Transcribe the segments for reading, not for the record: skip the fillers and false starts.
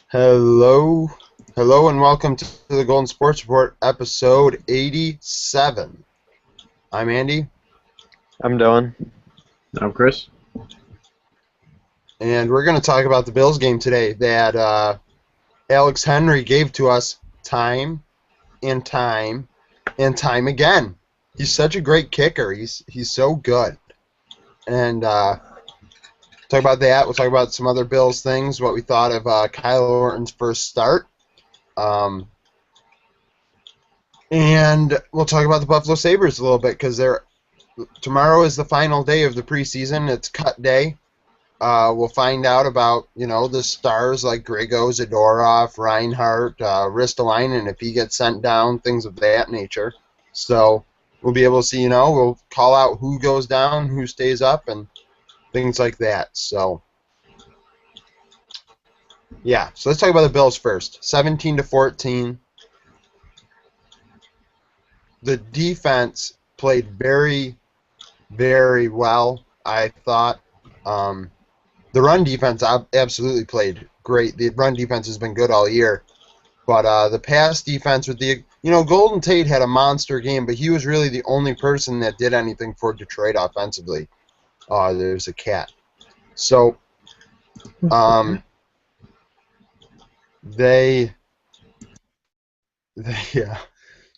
Hello, hello, and welcome to the Golden Sports Report, episode 87. I'm Andy, I'm Dylan. I'm Chris. and we're going to talk about the Bills game today that Alex Henry gave to us time and time and time again. He's such a great kicker. He's so good. And talk about that. We'll talk about some other Bills things, what we thought of Kyle Orton's first start. And we'll talk about the Buffalo Sabres a little bit because tomorrow is the final day of the preseason. It's cut day. We'll find out about, the stars like Grigo, Zadorov, Reinhardt, Ristolainen if he gets sent down, things of that nature. So we'll be able to see, we'll call out who goes down, who stays up, and things like that. So, yeah. So let's talk about the Bills first. 17-14. The defense played very, very well, I thought. The run defense absolutely played great. The run defense has been good all year. But the pass defense with Golden Tate had a monster game, but he was really the only person that did anything for Detroit offensively. There's a cat. So, yeah.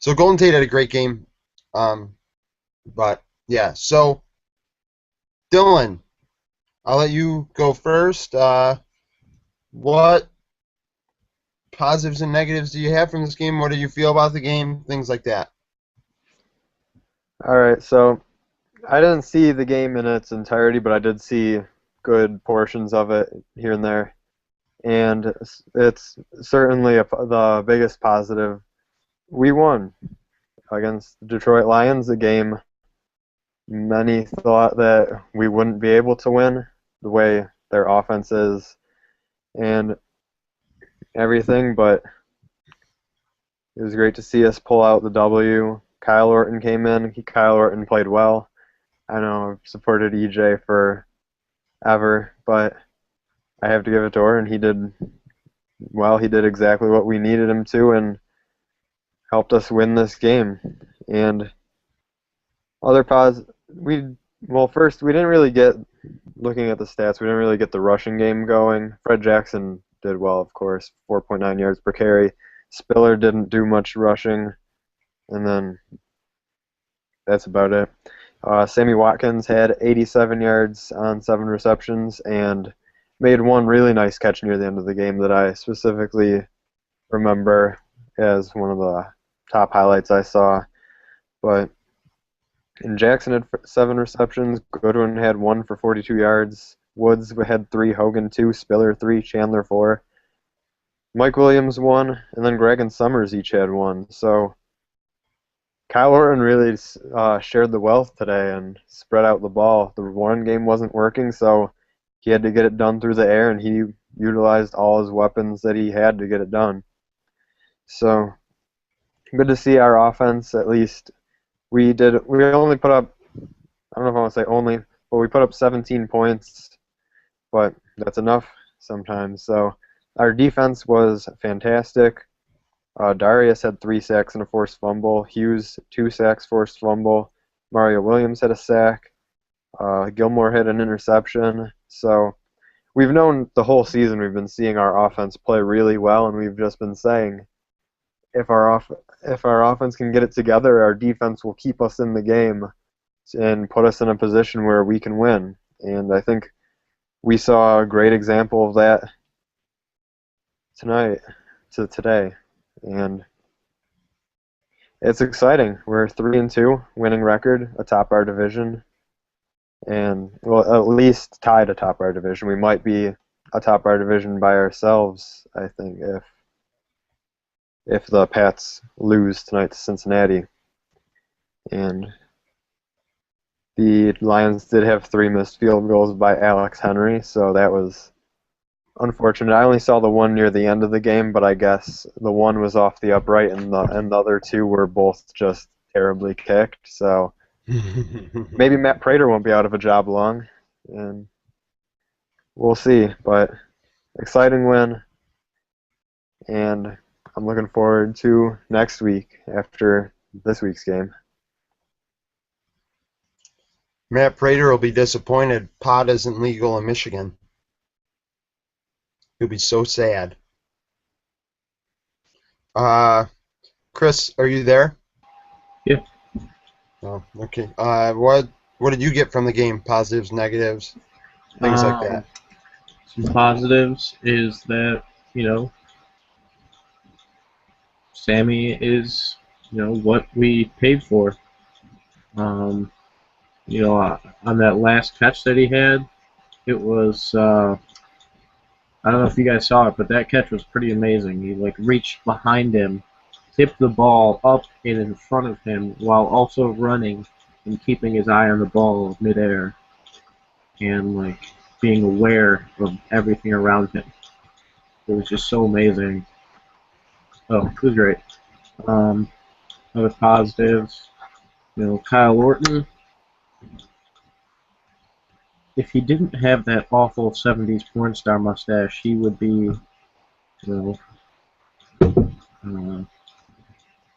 So Golden Tate had a great game. But yeah. So Dylan, I'll let you go first. What positives and negatives do you have from this game? What do you feel about the game? Things like that. All right, so I didn't see the game in its entirety, but I did see good portions of it here and there. And it's certainly the biggest positive. We won against the Detroit Lions, the game many thought that we wouldn't be able to win, the way their offense is and everything, but it was great to see us pull out the W. Kyle Orton came in. Kyle Orton played well. I know I've supported EJ forever, but I have to give it to Orton. He did well. He did exactly what we needed him to and helped us win this game. And other first, we didn't really get, looking at the stats, we didn't really get the rushing game going. Fred Jackson did well, of course, 4.9 yards per carry. Spiller didn't do much rushing, and then that's about it. Sammy Watkins had 87 yards on 7 receptions and made one really nice catch near the end of the game that I specifically remember as one of the top highlights I saw. And Jackson had 7 receptions. Goodwin had 1 for 42 yards. Woods had 3, Hogan 2, Spiller 3, Chandler 4. Mike Williams 1, and then Greg and Summers each had 1. So Kyle Orton really shared the wealth today and spread out the ball. The run game wasn't working, so he had to get it done through the air, and he utilized all his weapons that he had to get it done. So good to see our offense, at least. We only put up, I don't know if I want to say only, but we put up 17 points, but that's enough sometimes. So our defense was fantastic. Darius had 3 sacks and a forced fumble. Hughes, 2 sacks, forced fumble. Mario Williams had a sack. Gilmore had an interception. So we've known the whole season we've been seeing our offense play really well, and we've just been saying if our offense can get it together, our defense will keep us in the game and put us in a position where we can win. And I think we saw a great example of that today. And it's exciting. We're 3-2, winning record, atop our division, and well, at least tied atop our division. We might be atop our division by ourselves, I think, if the Pats lose tonight to Cincinnati. And the Lions did have 3 missed field goals by Alex Henry, so that was unfortunate. I only saw the one near the end of the game, but I guess the one was off the upright, and the other 2 were both just terribly kicked. So maybe Matt Prater won't be out of a job long, and we'll see. But exciting win. and I'm looking forward to next week after this week's game. Matt Prater will be disappointed pot isn't legal in Michigan. He'll be so sad. Chris, are you there? Yeah. Oh, okay. What did you get from the game? Positives, negatives, things like that. Some positives is that, Sammy is, what we paid for. On that last catch that he had, it was, I don't know if you guys saw it, but that catch was pretty amazing. He, reached behind him, tipped the ball up and in front of him while also running and keeping his eye on the ball midair and, being aware of everything around him. It was just so amazing. Oh, it was great. Other positives, Kyle Orton, if he didn't have that awful 70s porn star mustache, he would be,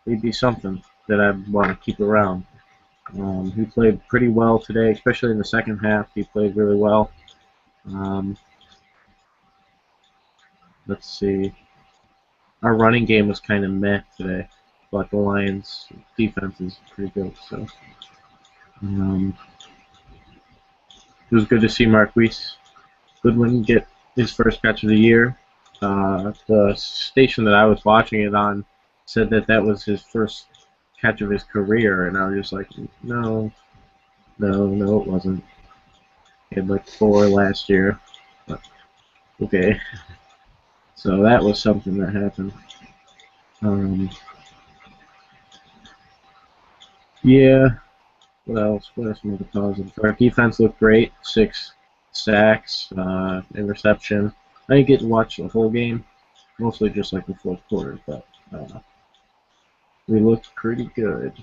he'd be something that I'd want to keep around. He played pretty well today, especially in the second half. He played really well. Let's see. Our running game was kind of meh today, but the Lions' defense is pretty good. So it was good to see Marquise Goodwin get his first catch of the year. The station that I was watching it on said that was his first catch of his career, and I was just like, no, it wasn't. He had 4 last year, but okay. So that was something that happened. Yeah. What else? What are some other positives? Our defense looked great. 6 sacks, interception. I didn't get to watch the whole game, mostly just the fourth quarter, but we looked pretty good.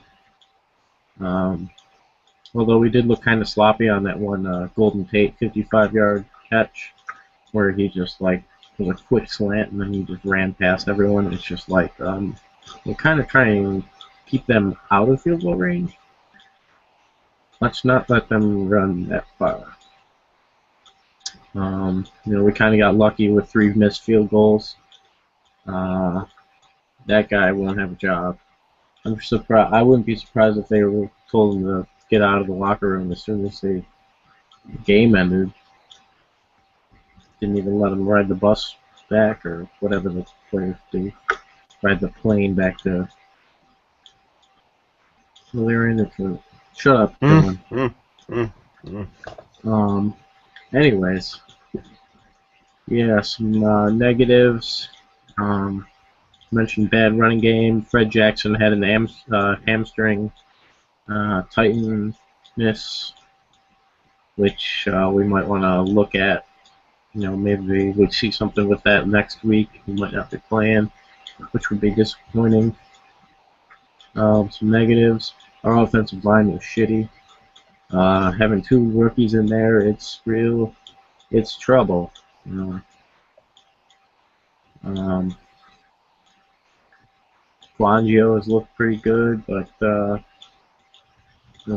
Although we did look kind of sloppy on that one Golden Tate 55-yard catch, where he just was a quick slant and then he just ran past everyone. It's just we're kind of trying to keep them out of field goal range. Let's not let them run that far. We kind of got lucky with 3 missed field goals. That guy won't have a job. I'm surprised. I wouldn't be surprised if they were told him to get out of the locker room as soon as the game ended. Didn't even let him ride the bus back or whatever the players do. Ride the plane back to. Well, they're in it for. Shut up, Dylan. Anyways, yeah, some negatives. Mentioned bad running game. Fred Jackson had an hamstring tightness, which we might want to look at. Maybe we'd see something with that next week. He might not be playing, which would be disappointing. Some negatives. Our offensive line was shitty. Having 2 rookies in there, it's trouble. Fangio has looked pretty good, but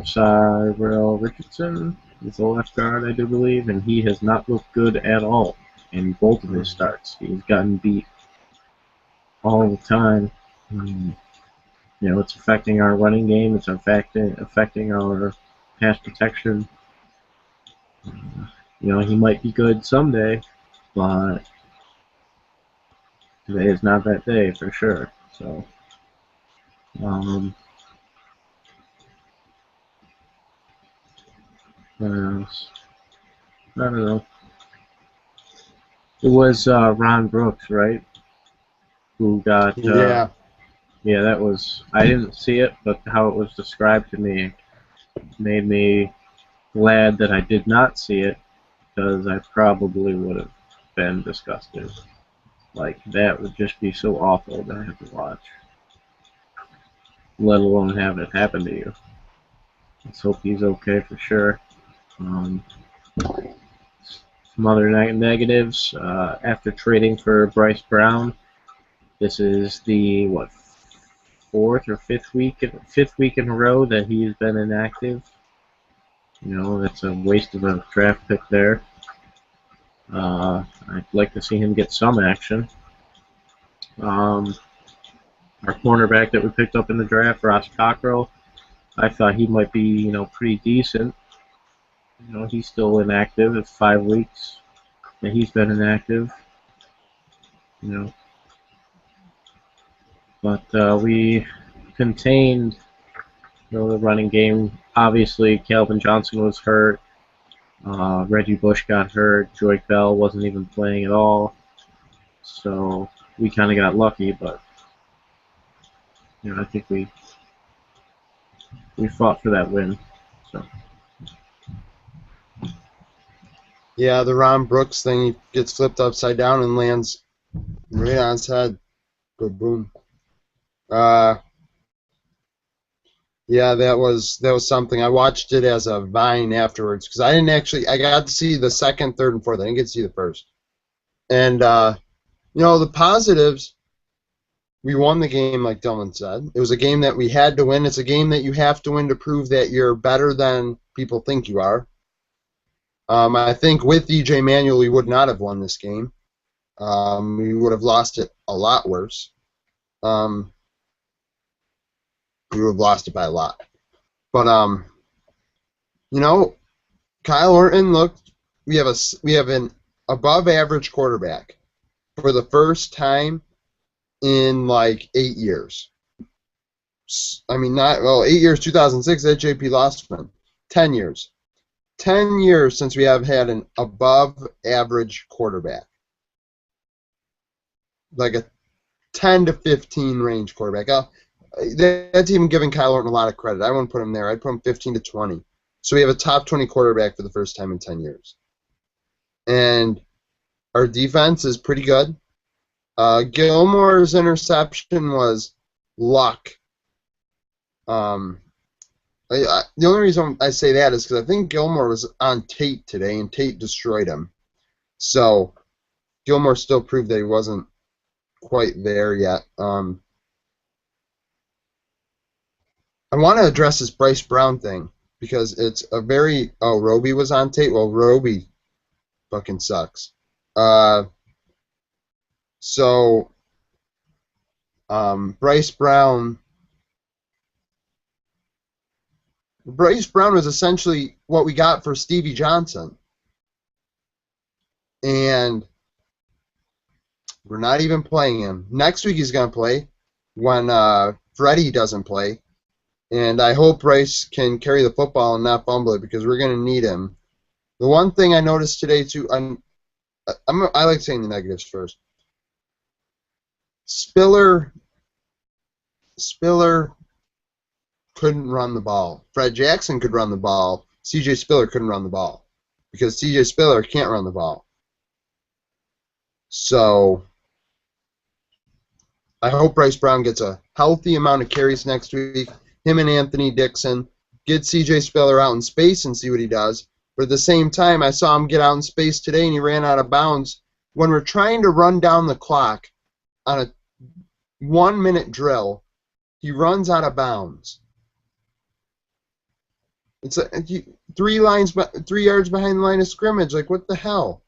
Cyril Richardson is the left guard, I do believe, and he has not looked good at all in both of his starts. He's gotten beat all the time. It's affecting our running game. It's affecting our pass protection. He might be good someday, but today is not that day for sure. So, what else? I don't know. It was Ron Brooks, right? Who got Yeah. Yeah, that was. I didn't see it, but how it was described to me made me glad that I did not see it, because I probably would have been disgusted. That would just be so awful to have to watch, let alone have it happen to you. Let's hope he's okay for sure. Some other negatives. After trading for Bryce Brown, This is the fourth or fifth week in a row that he's been inactive. That's a waste of a draft pick there. I'd like to see him get some action. Our cornerback that we picked up in the draft, Ross Cockrell, I thought he might be, pretty decent. He's still inactive. It's 5 weeks that he's been inactive. But we contained, the running game. Obviously, Calvin Johnson was hurt. Reggie Bush got hurt. Joy Bell wasn't even playing at all. So we kind of got lucky, but I think we fought for that win. So. Yeah, the Ron Brooks thing, he gets flipped upside down and lands right on his head. Good boom. Yeah, that was something. I watched it as a Vine afterwards because I got to see the second, third, and fourth. I didn't get to see the first. And the positives, we won the game, like Dylan said. It was a game that we had to win. It's a game that you have to win to prove that you're better than people think you are. I think with E.J. Manuel, we would not have won this game. We would have lost it a lot worse. We would have lost it by a lot. But Kyle Orton looked. We have an above-average quarterback for the first time in like 8 years. I mean, 8 years. 2006, at J.P. Lostman. 10 years. 10 years since we have had an above-average quarterback. Like a 10 to 15 range quarterback. That's even giving Kyle Orton a lot of credit. I wouldn't put him there. I'd put him 15 to 20. So we have a top 20 quarterback for the first time in 10 years. And our defense is pretty good. Gilmore's interception was luck. The only reason I say that is because I think Gilmore was on Tate today, and Tate destroyed him. So Gilmore still proved that he wasn't quite there yet. I want to address this Bryce Brown thing because it's a very... Oh, Roby was on Tate? Well, Roby fucking sucks. Bryce Brown was essentially what we got for Stevie Johnson. And we're not even playing him. Next week he's going to play when Freddie doesn't play. And I hope Bryce can carry the football and not fumble it because we're going to need him. The one thing I noticed today, too, I like saying the negatives first. Spiller couldn't run the ball. Fred Jackson could run the ball. C.J. Spiller couldn't run the ball because C.J. Spiller can't run the ball. So I hope Bryce Brown gets a healthy amount of carries next week. Him and Anthony Dixon. Get C.J. Spiller out in space and see what he does. But at the same time, I saw him get out in space today and he ran out of bounds. When we're trying to run down the clock on a 1-minute drill, he runs out of bounds. It's 3 yards behind the line of scrimmage. Like, what the hell?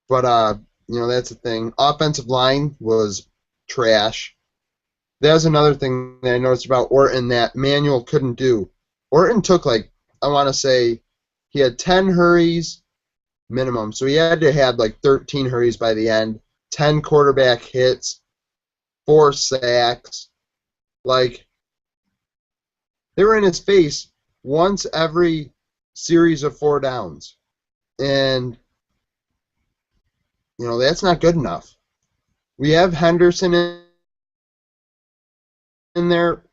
But, that's the thing. Offensive line was trash. That was another thing that I noticed about Orton that Manuel couldn't do. Orton took, I want to say, he had 10 hurries minimum. So he had to have, 13 hurries by the end, 10 quarterback hits, 4 sacks. They were in his face once every series of 4 downs. And, that's not good enough. We have Henderson in there.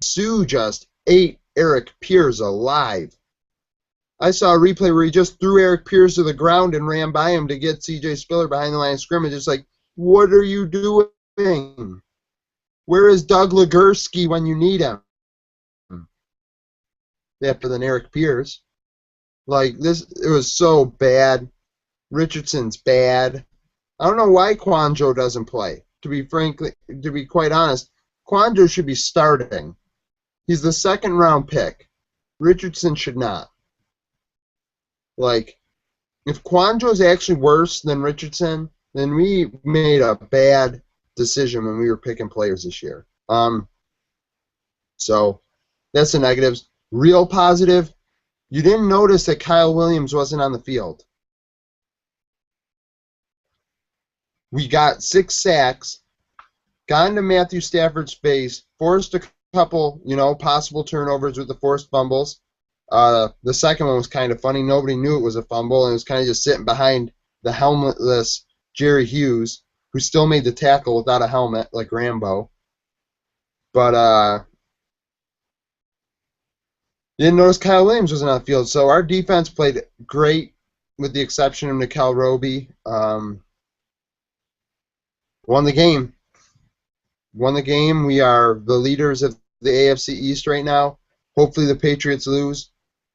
Sue just ate Eric Pierce alive. I saw a replay where he just threw Eric Pierce to the ground and ran by him to get C.J. Spiller behind the line of scrimmage. It's like, what are you doing? Where is Doug Legursky when you need him? After than Eric Pierce. It was so bad. Richardson's bad. I don't know why Quanjo doesn't play. to be quite honest, Quandro should be starting. He's the second-round pick. Richardson should not. Like, if Quandro is actually worse than Richardson, then we made a bad decision when we were picking players this year. So that's the negatives. Real positive, you didn't notice that Kyle Williams wasn't on the field. We got 6 sacks, got into Matthew Stafford's face, forced a couple, possible turnovers with the forced fumbles. The second one was kind of funny. Nobody knew it was a fumble, and it was kind of just sitting behind the helmetless Jerry Hughes, who still made the tackle without a helmet, like Rambo. But didn't notice Kyle Williams wasn't on the field. So our defense played great, with the exception of Nickel Roby. Won the game. We are the leaders of the AFC East right now. Hopefully the Patriots lose.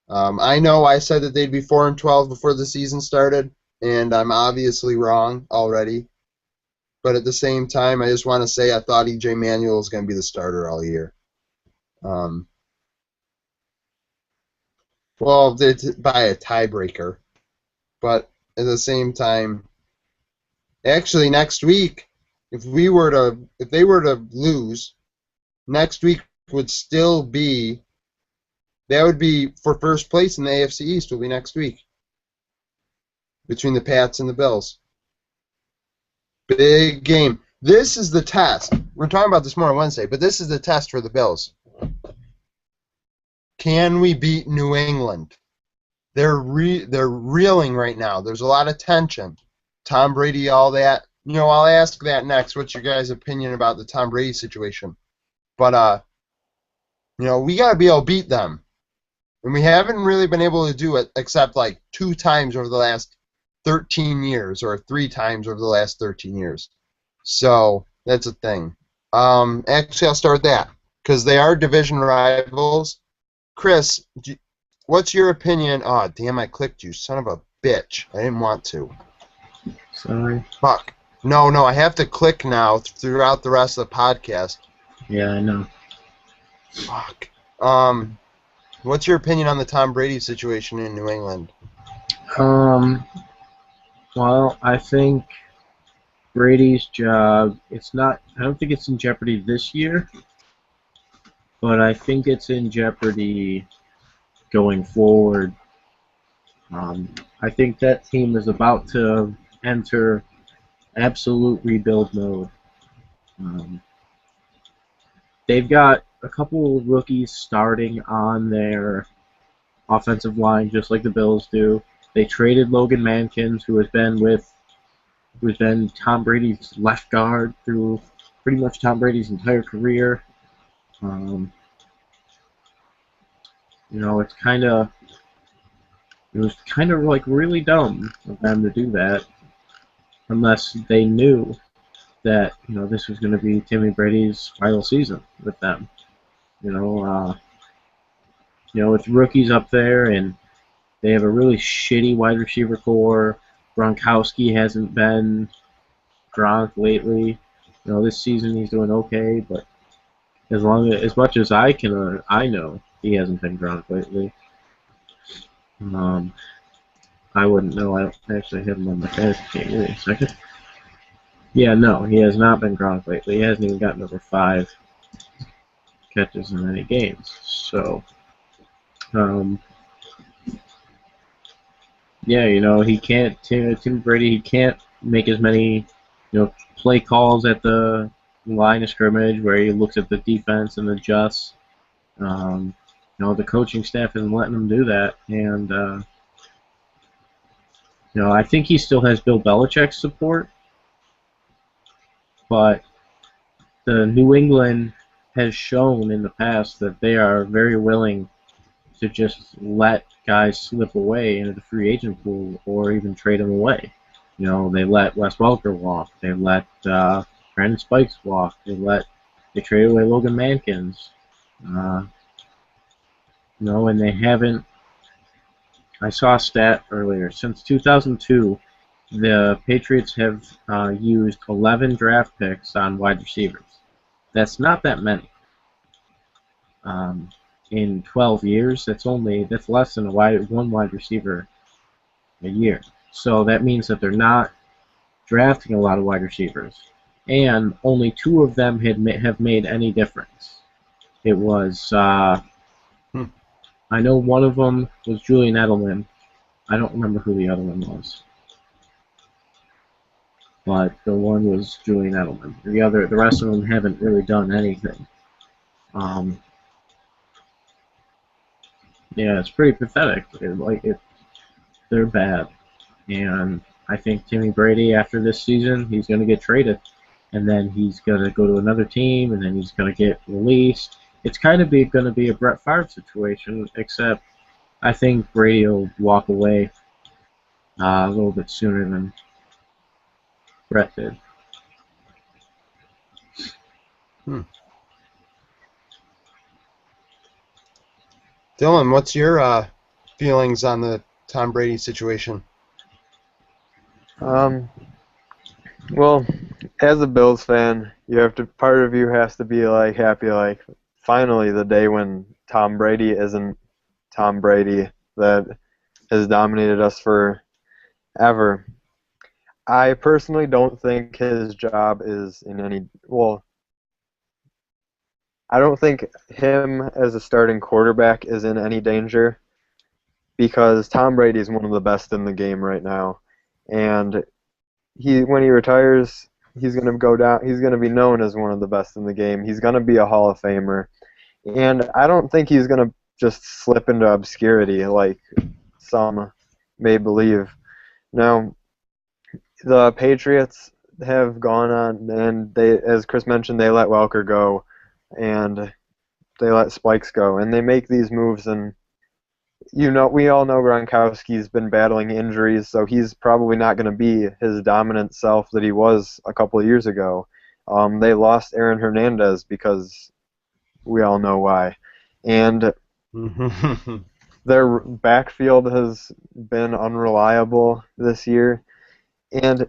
I know I said that they'd be 4-12 before the season started, and I'm obviously wrong already. But at the same time, I just want to say I thought E.J. Manuel was going to be the starter all year. Well, by a tiebreaker. But at the same time, actually next week, if they were to lose, next week would still be, that would be for first place in the AFC East will be next week between the Pats and the Bills. Big game. This is the test. We're talking about this more on Wednesday, but this is the test for the Bills. Can we beat New England? They're reeling right now. There's a lot of tension. Tom Brady, all that. I'll ask that next. What's your guys' opinion about the Tom Brady situation? But we got to be able to beat them. And we haven't really been able to do it except like 2 times over the last 13 years or 3 times over the last 13 years. So that's a thing. Actually, I'll start with that because they are division rivals. Chris, what's your opinion? Oh, damn, I clicked you. Son of a bitch. I didn't want to. Sorry. Fuck. No, I have to click now throughout the rest of the podcast. Yeah, I know. Fuck. What's your opinion on the Tom Brady situation in New England? Well, I think Brady's job, I don't think it's in jeopardy this year, but I think it's in jeopardy going forward. I think that team is about to enter absolute rebuild mode. They've got a couple of rookies starting on their offensive line, just like the Bills do. They traded Logan Mankins, who has been Tom Brady's left guard through pretty much Tom Brady's entire career. It was kind of like really dumb of them to do that, unless they knew that this was going to be Timmy Brady's final season with them. It's rookies up there, and they have a really shitty wide receiver core. Gronkowski hasn't been Gronk lately. This season he's doing okay, but as much as I know, he hasn't been Gronk lately. I wouldn't know. I don't actually have him on my fantasy team. Wait a second. Yeah, no, he has not been Gronk lately. He hasn't even gotten over 5 catches in any games. So, he can't. Tim Brady, he can't make as many, play calls at the line of scrimmage where he looks at the defense and adjusts. The coaching staff isn't letting him do that, and I think he still has Bill Belichick's support, but the New England has shown in the past that they are very willing to just let guys slip away into the free agent pool or even trade them away. They let Wes Welker walk. They let Brandon Spikes walk. They traded away Logan Mankins. And they haven't. I saw a stat earlier. Since 2002, the Patriots have used 11 draft picks on wide receivers. That's not that many. In 12 years, that's less than one wide receiver a year. So that means that they're not drafting a lot of wide receivers, and only 2 of them have made any difference. It was I know one of them was Julian Edelman. I don't remember who the other one was, but the one was Julian Edelman. The rest of them haven't really done anything. Yeah, it's pretty pathetic. They're bad, and I think Timmy Brady after this season he's going to get traded, and then he's going to go to another team, and then he's going to get released. It's kind of going to be a Brett Favre situation, except I think Brady will walk away a little bit sooner than Brett did. Dylan, what's your feelings on the Tom Brady situation? Well, as a Bills fan, part of you has to be like happy, like finally the day when Tom Brady isn't Tom Brady that has dominated us forever. I personally don't think his job is in any, well, I don't think him as a starting quarterback is in any danger because Tom Brady is one of the best in the game right now. And when he retires, he's going to go down. He's going to be known as one of the best in the game. He's going to be a Hall of Famer. And I don't think he's going to just slip into obscurity like some may believe. Now, the Patriots have gone on, and they, as Chris mentioned, they let Welker go, and they let Spikes go, and they make these moves, and we all know Gronkowski's been battling injuries, so he's probably not going to be his dominant self that he was a couple of years ago. They lost Aaron Hernandez because we all know why, and their backfield has been unreliable this year. And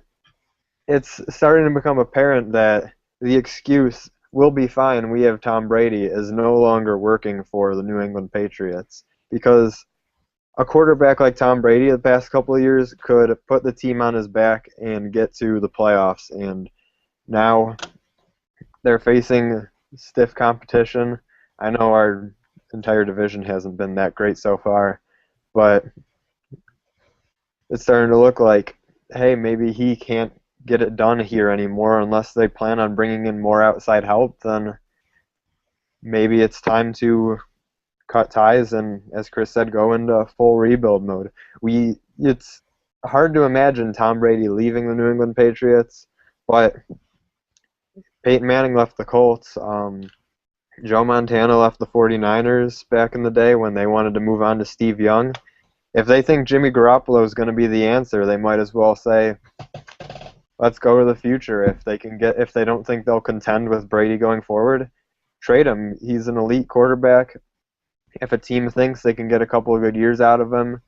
it's starting to become apparent that the excuse, "we'll be fine, we have Tom Brady," is no longer working for the New England Patriots. Because a quarterback like Tom Brady the past couple of years could put the team on his back and get to the playoffs. And now they're facing stiff competition. I know our entire division hasn't been that great so far, but it's starting to look like, hey, maybe he can't get it done here anymore unless they plan on bringing in more outside help. Then maybe it's time to cut ties and, as Chris said, go into full rebuild mode. It's hard to imagine Tom Brady leaving the New England Patriots, but Peyton Manning left the Colts. Joe Montana left the 49ers back in the day when they wanted to move on to Steve Young. If they think Jimmy Garoppolo is going to be the answer, they might as well say, let's go to the future. If they don't think they'll contend with Brady going forward, trade him. He's an elite quarterback. If a team thinks they can get a couple of good years out of him,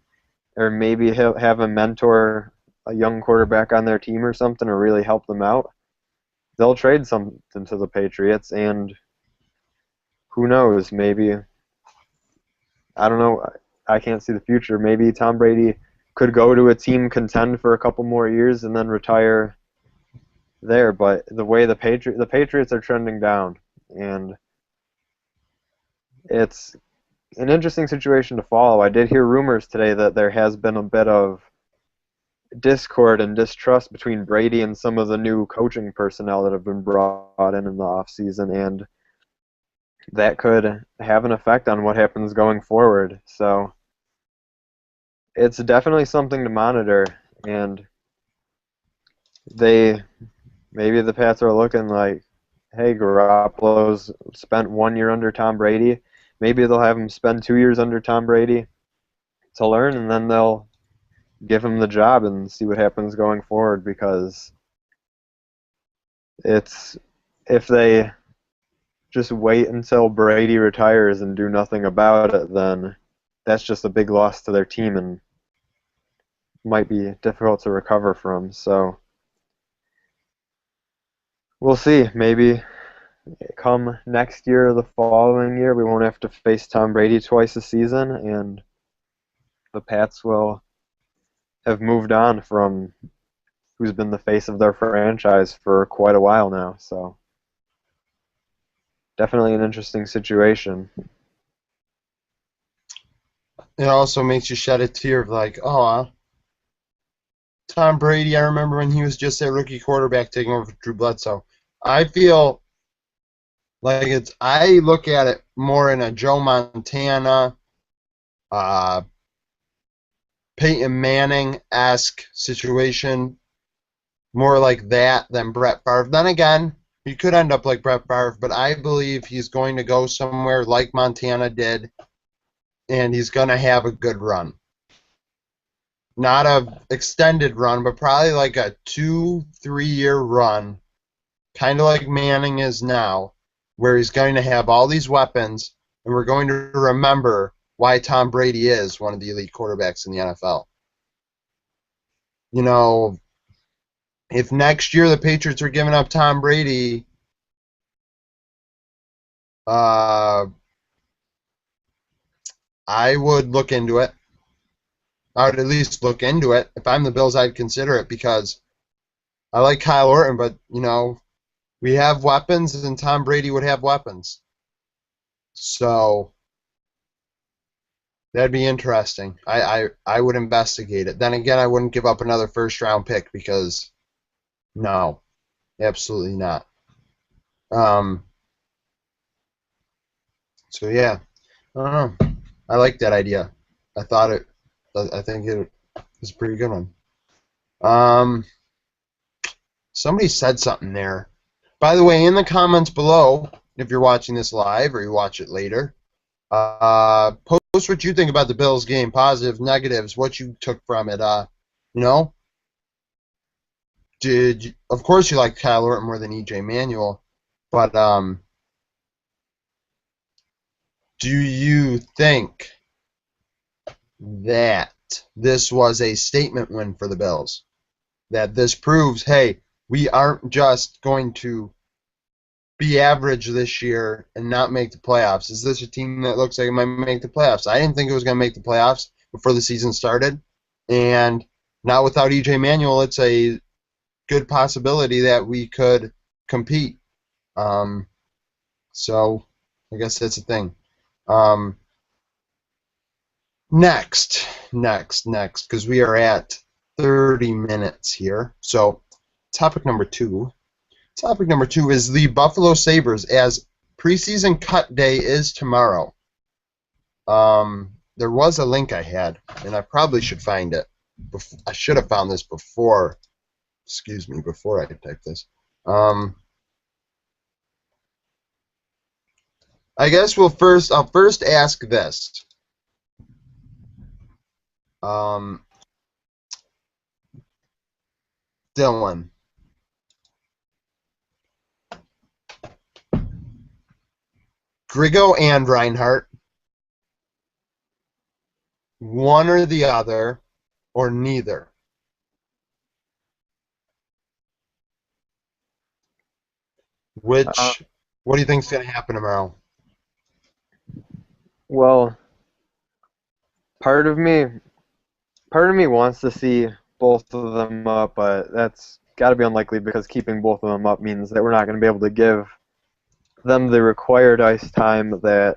or maybe he'll have a mentor, a young quarterback on their team or something, or really help them out, they'll trade something to the Patriots. And who knows? Maybe, I don't know. I can't see the future. Maybe Tom Brady could go to a team, contend for a couple more years, and then retire there. But the way the Patriots are trending down, and it's an interesting situation to follow. I did hear rumors today that there has been a bit of discord and distrust between Brady and some of the new coaching personnel that have been brought in the offseason, and that could have an effect on what happens going forward. So it's definitely something to monitor, and maybe the Pats are looking like, hey, Garoppolo's spent 1 year under Tom Brady. Maybe they'll have him spend 2 years under Tom Brady to learn, and then they'll give him the job and see what happens going forward, because if they just wait until Brady retires and do nothing about it, then that's just a big loss to their team, and might be difficult to recover from. So we'll see. Maybe come next year or the following year, we won't have to face Tom Brady twice a season, and the Pats will have moved on from who's been the face of their franchise for quite a while now. So definitely an interesting situation. It also makes you shed a tear of like, oh, Tom Brady, I remember when he was just a rookie quarterback taking over for Drew Bledsoe. I feel like I look at it more in a Joe Montana, uh, Peyton Manning-esque situation, more like that than Brett Favre. Then again, he could end up like Brett Favre, but I believe he's going to go somewhere like Montana did, and he's going to have a good run. Not a extended run, but probably like a 2-3 year run, kind of like Manning is now, where he's going to have all these weapons, and we're going to remember why Tom Brady is one of the elite quarterbacks in the NFL. You know, if next year the Patriots are giving up Tom Brady, I would look into it. I would at least look into it. If I'm the Bills, I'd consider it because I like Kyle Orton, but, you know, we have weapons, and Tom Brady would have weapons. So that'd be interesting. I would investigate it. Then again, I wouldn't give up another first-round pick because, no, absolutely not. So, yeah, I don't know. I like that idea. I think it was a pretty good one. Somebody said something there. By the way, in the comments below, if you're watching this live or you watch it later, post what you think about the Bills game, positives, negatives, what you took from it. You know, of course you like Kyle Orton more than EJ Manuel, but do you think that this was a statement win for the Bills? That this proves, hey, we aren't just going to be average this year and not make the playoffs. Is this a team that looks like it might make the playoffs? I didn't think it was going to make the playoffs before the season started, and now without EJ Manuel, it's a good possibility that we could compete. So I guess that's the thing. Next, because we are at 30 minutes here. So topic number two. Topic number two is the Buffalo Sabres, as preseason cut day is tomorrow. There was a link I had, and I probably should find it. I should have found this before. Excuse me, before I could type this. I guess I'll first ask this. Dylan. Grigo and Reinhardt, one or the other, or neither? What do you think is going to happen tomorrow? Well, part of me wants to see both of them up, but that's got to be unlikely because keeping both of them up means that we're not going to be able to give them the required ice time that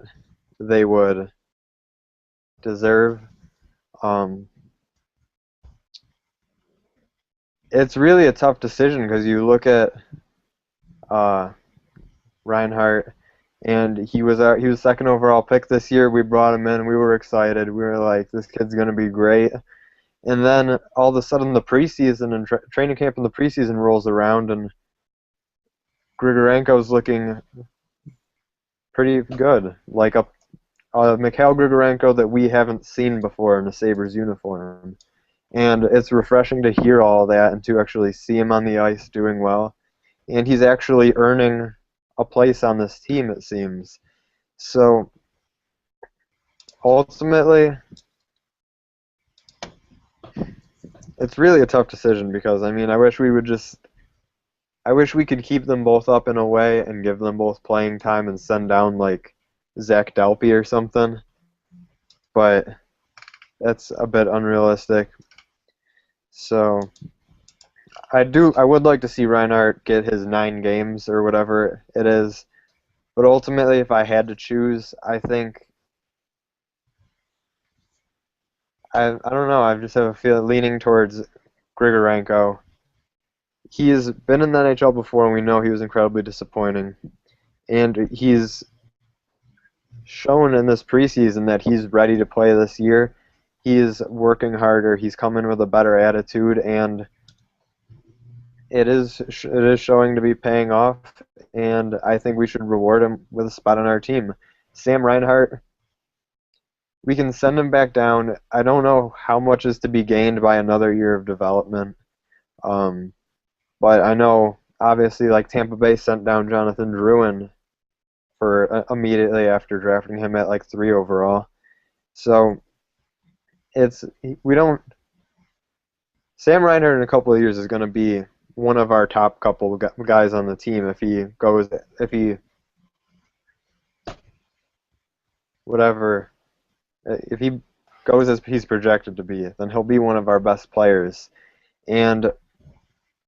they would deserve. It's really a tough decision because you look at Reinhardt, and he was second overall pick this year. We brought him in. We were excited. We were like, this kid's going to be great. And then all of a sudden, the preseason and training camp in the preseason rolls around, and Grigorenko's looking pretty good, like a Mikhail Grigorenko that we haven't seen before in a Sabres uniform. And it's refreshing to hear all that and to actually see him on the ice doing well. And he's actually earning a place on this team, it seems. So ultimately, it's really a tough decision because, I mean, I wish we could keep them both up in a way and give them both playing time and send down, like, Zach Dalpe or something. But that's a bit unrealistic. So I would like to see Reinhardt get his 9 games or whatever it is. But ultimately, if I had to choose, I think I don't know. I just have a feeling leaning towards Grigorenko. He's been in the NHL before, and we know he was incredibly disappointing. And he's shown in this preseason that he's ready to play this year. He's working harder. He's coming with a better attitude, and it is showing to be paying off. And I think we should reward him with a spot on our team. Sam Reinhart, we can send him back down. I don't know how much is to be gained by another year of development. But I know, obviously, like Tampa Bay sent down Jonathan Drouin for immediately after drafting him at like 3 overall. So Sam Reinhart in a couple of years is going to be one of our top couple guys on the team if he goes as he's projected to be, then he'll be one of our best players. And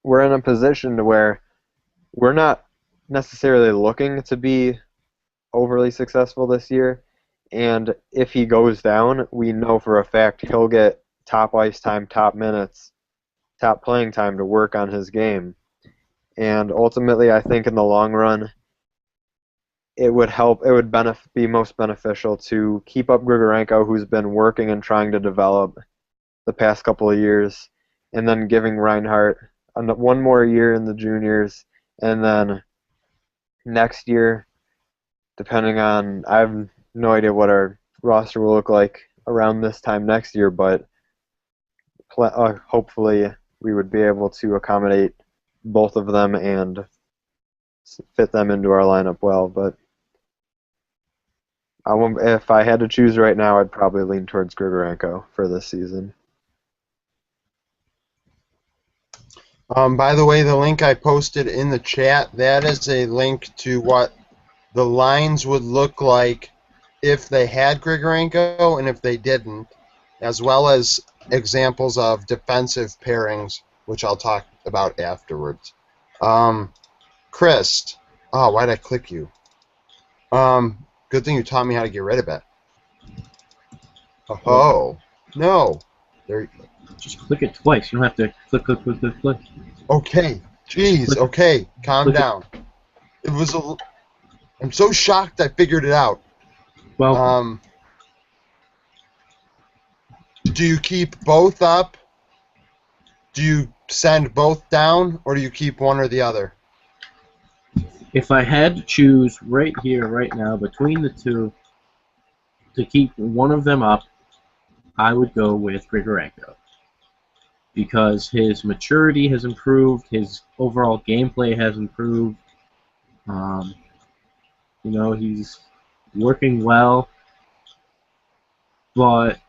we're in a position to where we're not necessarily looking to be overly successful this year. And if he goes down, we know for a fact he'll get top ice time, top minutes, top playing time to work on his game. And ultimately, I think in the long run, it would be most beneficial to keep up Grigorenko, who's been working and trying to develop the past couple of years, and then giving Reinhart one more year in the juniors, and then next year, depending on, I have no idea what our roster will look like around this time next year, but hopefully we would be able to accommodate both of them and fit them into our lineup well. But if I had to choose right now, I'd probably lean towards Grigorenko for this season. By the way, the link I posted in the chat, that is a link to what the lines would look like if they had Grigorenko and if they didn't, as well as examples of defensive pairings, which I'll talk about afterwards. Chris, why'd I click you? Good thing you taught me how to get rid of it. Oh, no. There. Just click it twice. You don't have to click. Okay. Jeez. Okay. Calm down. It was I'm so shocked I figured it out. Well, do you keep both up? Do you send both down, or do you keep one or the other? if I had to choose right here, right now, between the two, to keep one of them up, I would go with Grigorenko. Because his maturity has improved, his overall gameplay has improved. He's working well, but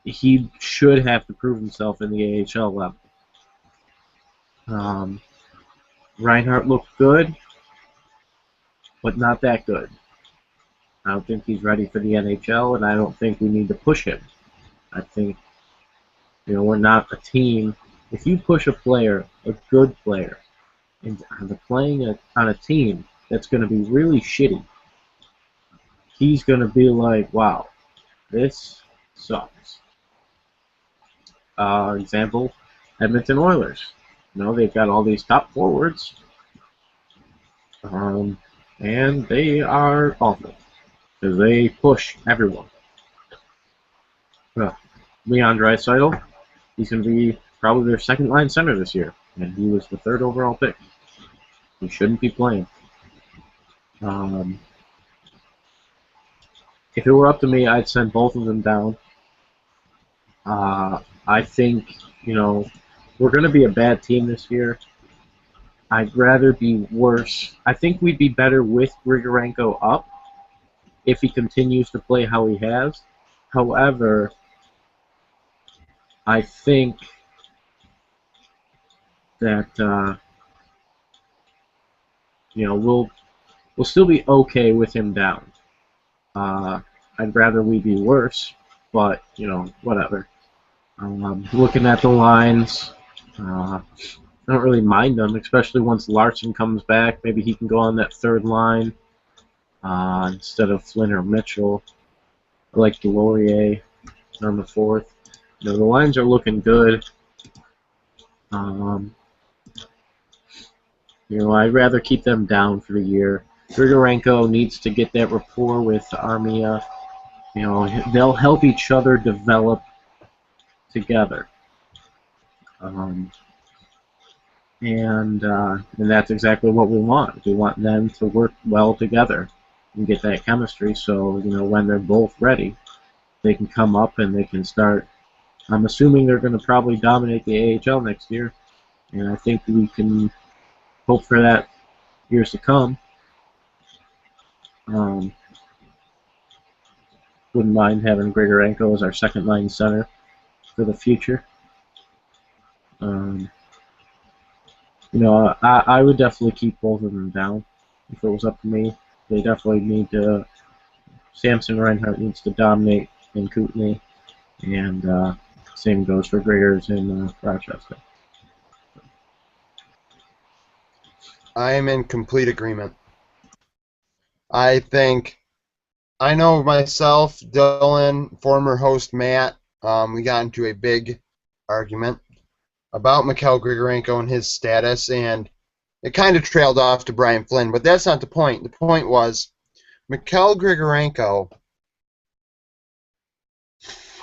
he should have to prove himself in the AHL level. Reinhardt looked good, but not that good. I don't think he's ready for the NHL, and I don't think we need to push him. I think, we're not a team. If you push a player, a good player, and playing on a team that's going to be really shitty, he's going to be like, wow, this sucks. Example, Edmonton Oilers. They've got all these top forwards, and they are awful because they push everyone. Leon Draisaitl, he's going to be probably their second-line center this year, and he was the 3rd overall pick. He shouldn't be playing. If it were up to me, I'd send both of them down. I think, we're going to be a bad team this year. I'd rather be worse. I think we'd be better with Grigorenko up if he continues to play how he has. However, I think that we'll still be okay with him down. I'd rather we be worse, but whatever. Looking at the lines, I don't really mind them, especially once Larson comes back. Maybe he can go on that third line instead of Flynn or Mitchell. I like Delorier on the fourth. The lines are looking good. I'd rather keep them down for the year. Grigorenko needs to get that rapport with Armia. They'll help each other develop together. And that's exactly what we want. We want them to work well together and get that chemistry so, when they're both ready, they can come up and they can start. I'm assuming they're going to probably dominate the AHL next year, and I think we can hope for that years to come. Wouldn't mind having Grigorenko as our second line center for the future. I would definitely keep both of them down if it was up to me. They definitely need to. Samson Reinhart needs to dominate in Kootenay, and same goes for Gregors in Rochester. I am in complete agreement. I know myself, Dylan, former host Matt, we got into a big argument about Mikhail Grigorenko and his status, and it kind of trailed off to Brian Flynn, but that's not the point. The point was Mikhail Grigorenko,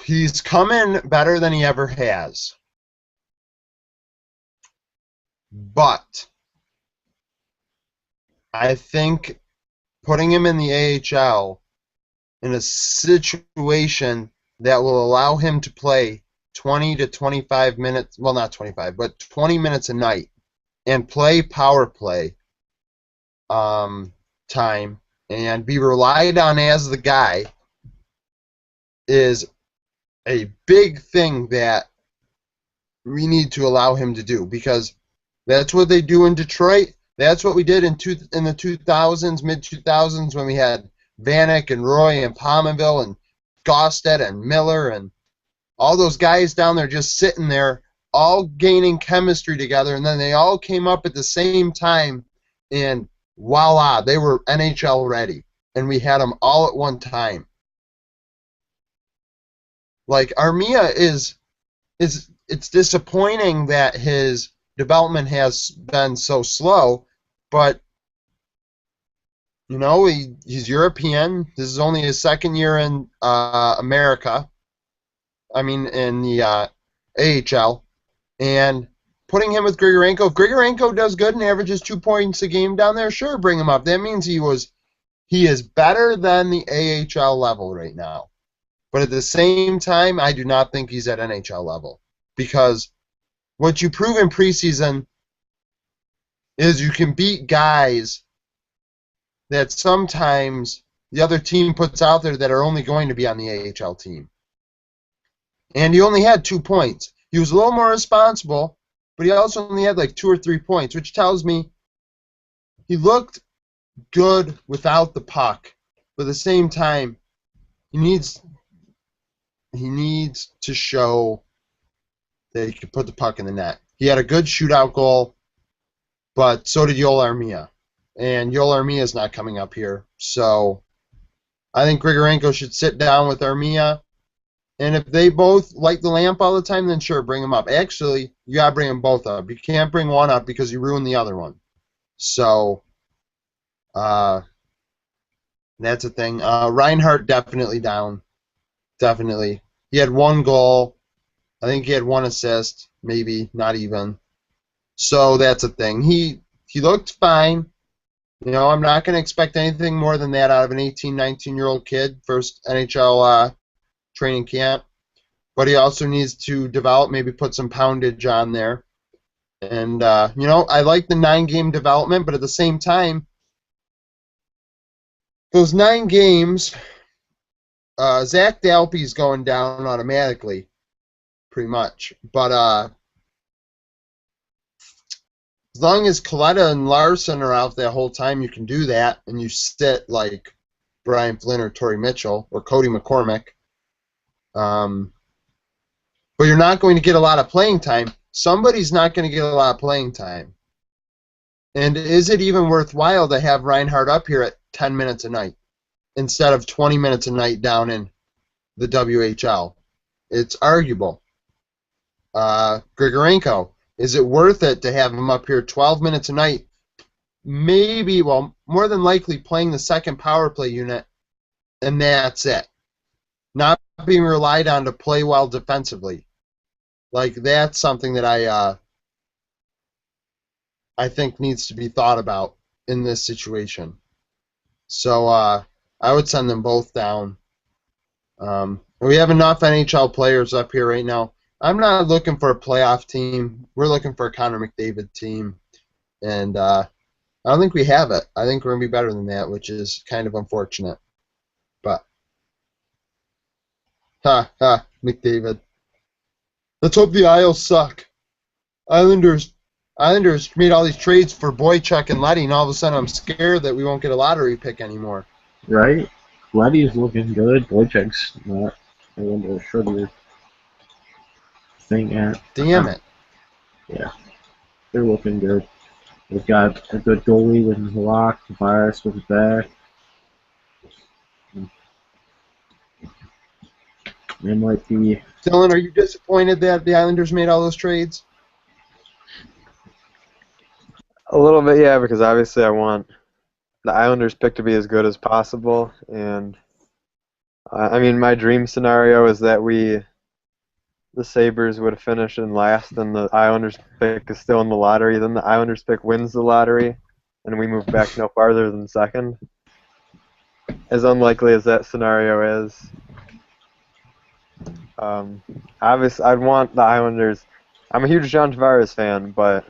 he's coming better than he ever has. But I think putting him in the AHL in a situation that will allow him to play 20 to 25 minutes, well, not 25, but 20 minutes a night and play power play time and be relied on as the guy is a big thing that we need to allow him to do, because that's what they do in Detroit. That's what we did in the 2000s, mid-2000s, when we had Vanek and Roy and Pominville and Gausted and Miller and all those guys down there just sitting there, all gaining chemistry together, and then they all came up at the same time, and voila, they were NHL ready, and we had them all at one time. Like, Armia it's disappointing that his development has been so slow, but he's European. This is only his second year in America. I mean, in the AHL, and putting him with Grigorenko. If Grigorenko does good and averages 2 points a game down there, sure, bring him up. That means he is better than the AHL level right now. But at the same time, I do not think he's at NHL level, because what you prove in preseason is you can beat guys that sometimes the other team puts out there that are only going to be on the AHL team. And he only had 2 points. He was a little more responsible, but he also only had like 2 or 3 points, which tells me he looked good without the puck. But at the same time, he needs to show that he can put the puck in the net. He had a good shootout goal, but so did Yoel Armia. And Yoel Armia is not coming up here. So I think Grigorenko should sit down with Armia. And if they both light the lamp all the time, then sure, bring them up. Actually, you got to bring them both up. You can't bring one up because you ruin the other one. So that's a thing. Reinhart definitely down. Definitely. He had 1 goal. I think he had 1 assist, maybe, not even. So that's a thing. He looked fine. I'm not going to expect anything more than that out of an 18, 19-year-old kid, first NHL training camp. But he also needs to develop, maybe put some poundage on there. And, I like the 9-game development, but at the same time, those 9 games, Zach Dalpe's going down automatically pretty much. But as long as Coletta and Larson are out that whole time, you can do that, and you sit like Brian Flynn or Torrey Mitchell or Cody McCormick. But you're not going to get a lot of playing time. Somebody's not going to get a lot of playing time. And is it even worthwhile to have Reinhardt up here at 10 minutes a night instead of 20 minutes a night down in the WHL? It's arguable. Grigorenko, is it worth it to have him up here 12 minutes a night? Maybe, well, more than likely playing the second power play unit, and that's it. Not being relied on to play well defensively. Like, that's something that I think needs to be thought about in this situation. So I would send them both down. We have enough NHL players up here right now. I'm not looking for a playoff team. We're looking for a Connor McDavid team. And I don't think we have it. I think we're going to be better than that, which is kind of unfortunate. But, McDavid. Let's hope the Isles suck. Islanders made all these trades for Boychuk and Leddy, and all of a sudden I'm scared that we won't get a lottery pick anymore. Right? Leddy's looking good. Boychuk's not. I wonder should we thing at. Damn it. Yeah. They're looking good. They've got a good goalie with Halak, Tavares with his back. They might be. Dylan, are you disappointed that the Islanders made all those trades? A little bit, yeah, because obviously I want the Islanders pick to be as good as possible, and I mean, my dream scenario is that the Sabres would finish in last, and the Islanders pick is still in the lottery. Then the Islanders pick wins the lottery, and we move back no farther than second. As unlikely as that scenario is, obviously I'd want the Islanders. I'm a huge John Tavares fan, but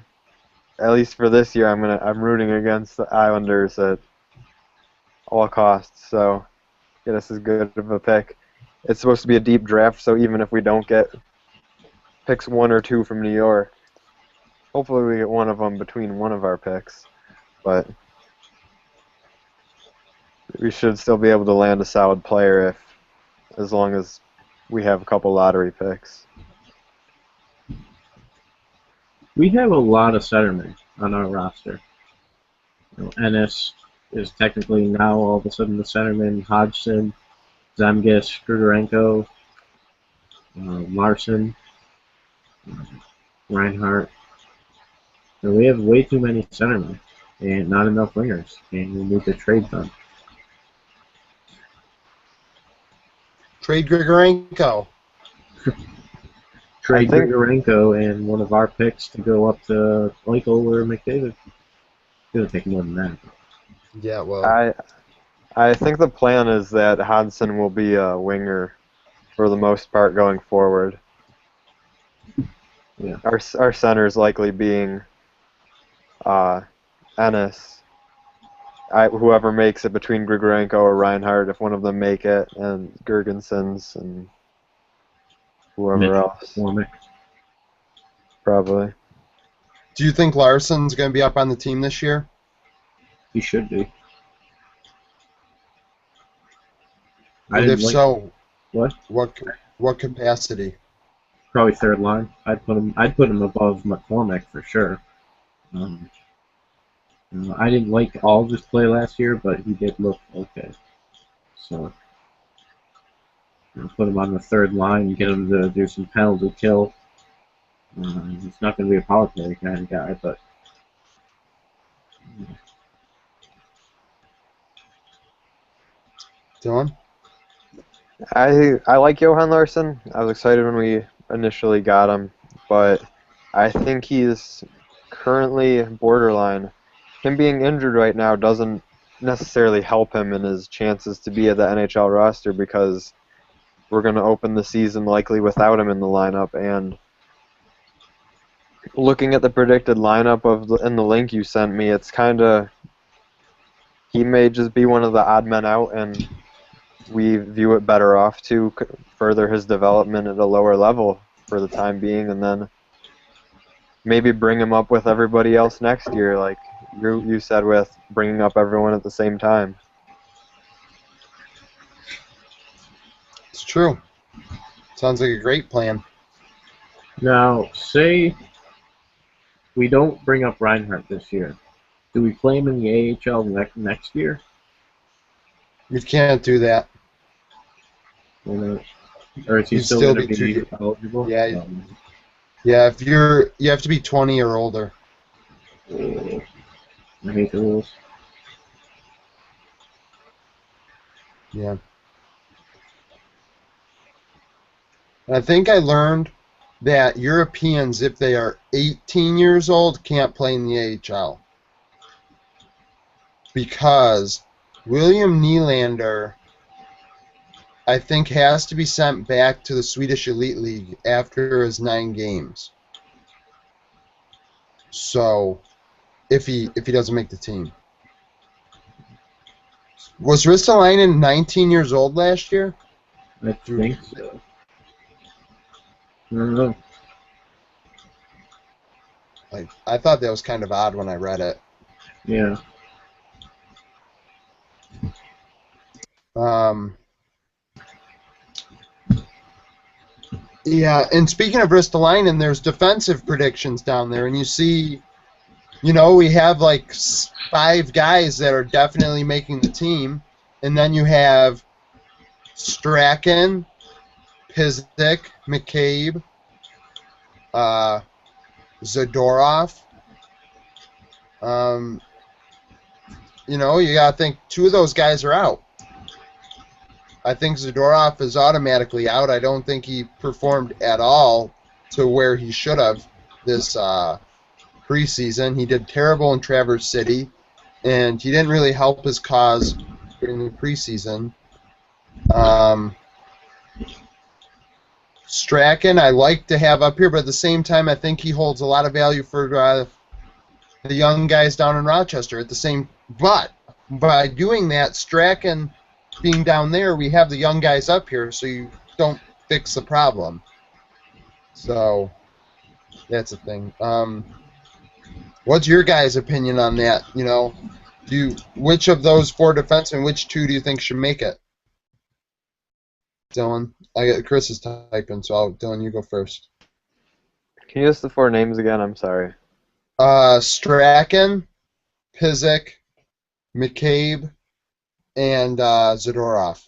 at least for this year, I'm rooting against the Islanders at all costs. So get us as good of a pick. It's supposed to be a deep draft, so even if we don't get picks 1 or 2 from New York, hopefully we get one of them between one of our picks. But we should still be able to land a solid player as long as we have a couple lottery picks. We have a lot of centermen on our roster. Ennis is technically now all of a sudden the centerman. Hodgson, Zemgus, Grigorenko, Larson, Reinhardt. And we have way too many centermen and not enough wingers, and we need to trade them. Trade Grigorenko. Trade Grigorenko and one of our picks to go up to Eichel or McDavid. It's going to take more than that. Yeah, well. I think the plan is that Hodgson will be a winger for the most part going forward. Yeah. Our centers likely being Ennis. Whoever makes it between Grigorenko or Reinhardt, if one of them make it, and Girgensons and whoever else. McCormick. Probably. Do you think Larson's going to be up on the team this year? He should be. And if so, what capacity? Probably third line. I'd put him above McCormick for sure. I didn't like all of his play last year, but he did look okay. So put him on the third line and get him to do some penalty kill. He's not going to be a power play kind of guy, but Dylan? I like Johan Larsson. I was excited when we initially got him, but I think he's currently borderline. Him being injured right now doesn't necessarily help him in his chances to be at the NHL roster because we're going to open the season likely without him in the lineup. And looking at the predicted lineup in the link you sent me, it's kind of he may just be one of the odd men out, and we view it better off to further his development at a lower level for the time being, and then maybe bring him up with everybody else next year, like you said, with bringing up everyone at the same time. It's true. Sounds like a great plan. Now, say we don't bring up Reinhardt this year. Do we play him in the AHL next year? You can't do that. Or is he You'd still still going be to be too. eligible? Yeah. Yeah, if you have to be 20 or older. Oh, I hate the rules. Yeah. And I think I learned that Europeans, if they are 18 years old, can't play in the AHL. Because William Nylander, I think, has to be sent back to the Swedish Elite League after his 9 games. So, if he doesn't make the team. Was Ristolainen 19 years old last year? I think so. I don't know. Like, I thought that was kind of odd when I read it. Yeah. Yeah, and speaking of Ristolainen, there's defensive predictions down there, and you see, we have like 5 guys that are definitely making the team, and then you have Strachan, Pizik, McCabe, Zadorov. You gotta think 2 of those guys are out. I think Zadorov is automatically out. I don't think he performed at all to where he should have this preseason. He did terrible in Traverse City, and he didn't really help his cause during the preseason. Strachan, I like to have up here, but at the same time, I think he holds a lot of value for the young guys down in Rochester. But by doing that, Strachan being down there, we have the young guys up here, so you don't fix the problem. So that's the thing. What's your guys' opinion on that? Which of those 4 defensemen, which 2 do you think should make it? Dylan, Chris is typing, so Dylan, you go first. Can you list the 4 names again? I'm sorry. Strachan, Pizik, McCabe, and Zadorov.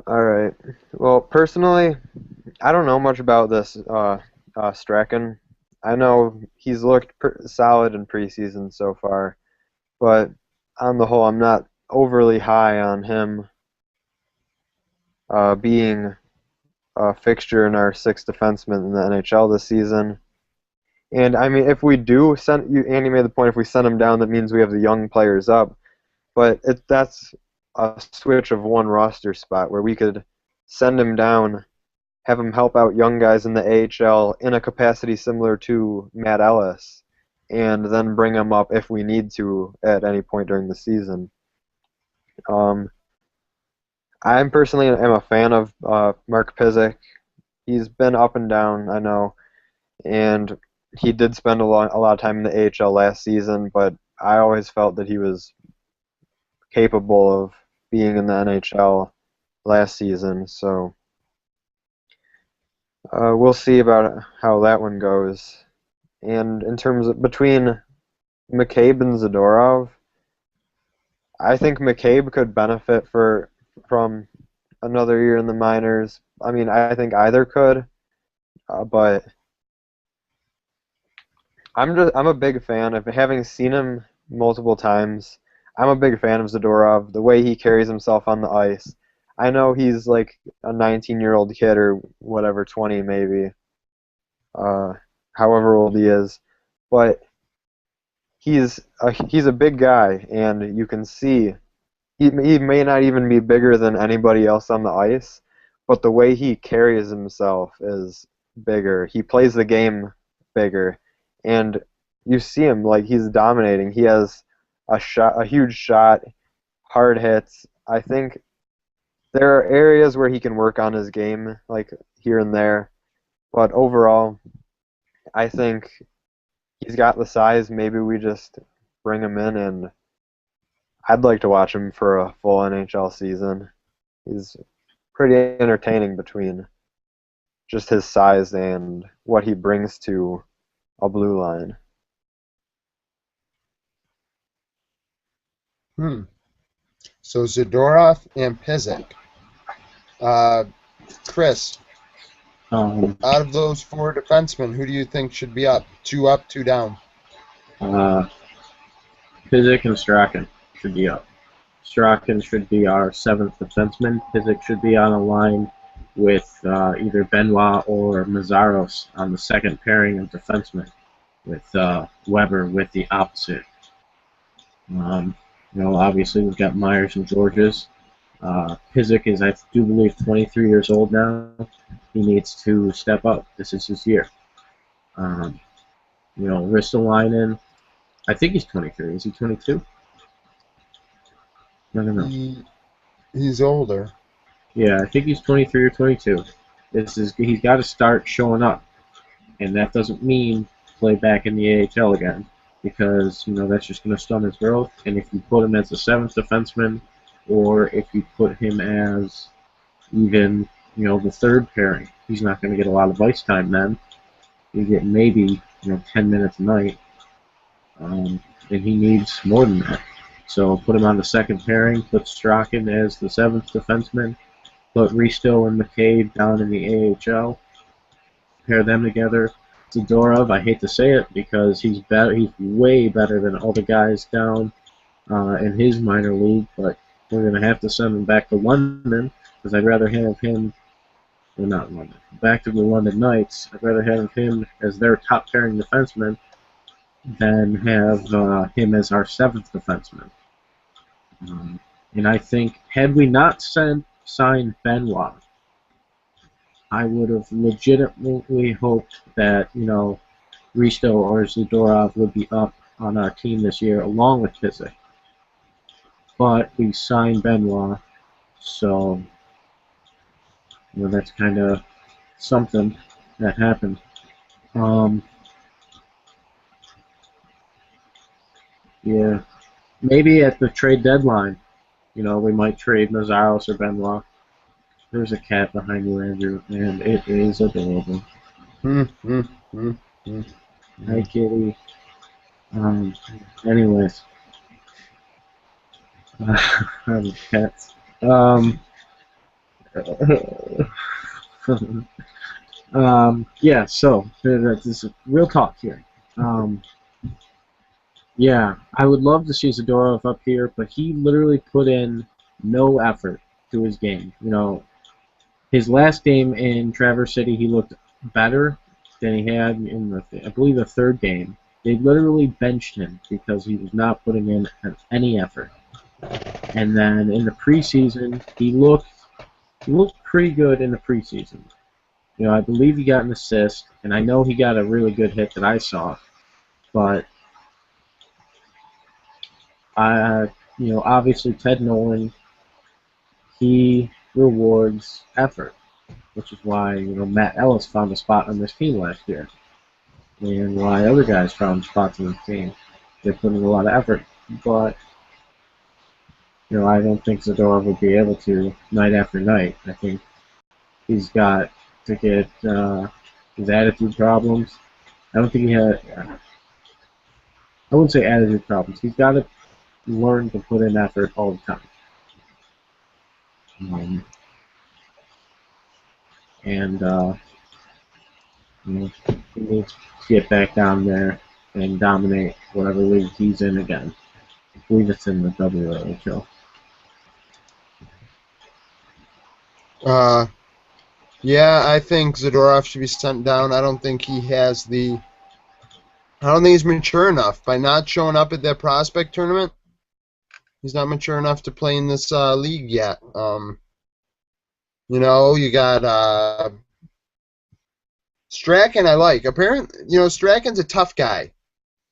All right. Well, personally, I don't know much about this Strachan. I know he's looked solid in preseason so far, but on the whole, I'm not overly high on him being a fixture in our 6th defenseman in the NHL this season. And I mean, if we do Andy made the point, if we send him down, that means we have the young players up. But that's a switch of 1 roster spot where we could send him down, have him help out young guys in the AHL in a capacity similar to Matt Ellis, and then bring him up if we need to at any point during the season. I personally am a fan of Mark Pizik. He's been up and down, I know, and he did spend a lot of time in the AHL last season, but I always felt that he was capable of being in the NHL last season, so we'll see about how that one goes. And in terms of between McCabe and Zadorov, I think McCabe could benefit from another year in the minors. I mean, I think either could, but I'm a big fan of having seen him multiple times. I'm a big fan of Zadorov, the way he carries himself on the ice. I know he's like a 19-year-old kid or whatever, 20 maybe, however old he is, but he's a big guy, and you can see he may not even be bigger than anybody else on the ice, but the way he carries himself is bigger. He plays the game bigger, and you see him like he's dominating. He has a huge shot, hard hits. I think there are areas where he can work on his game. Like here and there. But overall, I think he's got the size. Maybe we just bring him in, and I'd like to watch him for a full NHL season. He's pretty entertaining between just his size and what he brings to a blue line. So Zadorov and Pysyk. Chris, Um, out of those four defensemen, who do you think should be up? Two up, two down. Pysyk and Strachan should be up. Strachan should be our seventh defenseman. Pysyk should be on a line with either Benoit or Mazzaros on the second pairing of defensemen, with Weber with the opposite. Obviously we've got Myers and Georges. Pysyk is, I do believe, 23 years old now. He needs to step up. This is his year. Ristolainen, I think he's 23. Is he 22? I don't know. He's older. Yeah, I think he's 23 or 22. He's got to start showing up, and that doesn't mean play back in the AHL again, because that's just going to stunt his growth. And if you put him as the seventh defenseman, or if you put him as even the third pairing, he's not going to get a lot of ice time then. You get maybe 10 minutes a night, and he needs more than that. So put him on the second pairing, put Strachan as the seventh defenseman, put Risto and McCabe down in the AHL, pair them together. Zadorov, I hate to say it, because he's way better than all the guys down in his minor league, but we're going to have to send him back to London, because I'd rather have him, well, not London, back to the London Knights. I'd rather have him as their top pairing defenseman than have him as our seventh defenseman. And I think, had we not signed Benoit, I would have legitimately hoped that, Risto or Zadorov would be up on our team this year along with Pysyk. But we signed Benoit, so that's kind of something that happened. Yeah, maybe at the trade deadline, we might trade Mazzaros or Benoit. There's a cat behind you, Andrew, and it is adorable. Hi, kitty. Anyways. Cats. Yeah, so this is real talk here. Yeah, I would love to see Zadorov up here, but he literally put in no effort to his game. His last game in Traverse City, he looked better than he had in I believe the third game. They literally benched him because he was not putting in any effort. And then in the preseason, he looked pretty good in the preseason. I believe he got an assist, and I know he got a really good hit that I saw. But obviously Ted Nolan, he rewards effort, which is why Matt Ellis found a spot on this team last year, and why other guys found spots on this team. They put in a lot of effort, but I don't think Zadorov would be able to night after night. I think he's got to get his attitude problems. I don't think he had. I wouldn't say attitude problems. He's got to learn to put in effort all the time. He needs to get back down there and dominate whatever league he's in again. I believe it's in the WHL. Yeah, I think Zadorov should be sent down. I don't think he's mature enough. By not showing up at that prospect tournament, he's not mature enough to play in this league yet. You got Strachan. I like. Apparently, Strachan's a tough guy,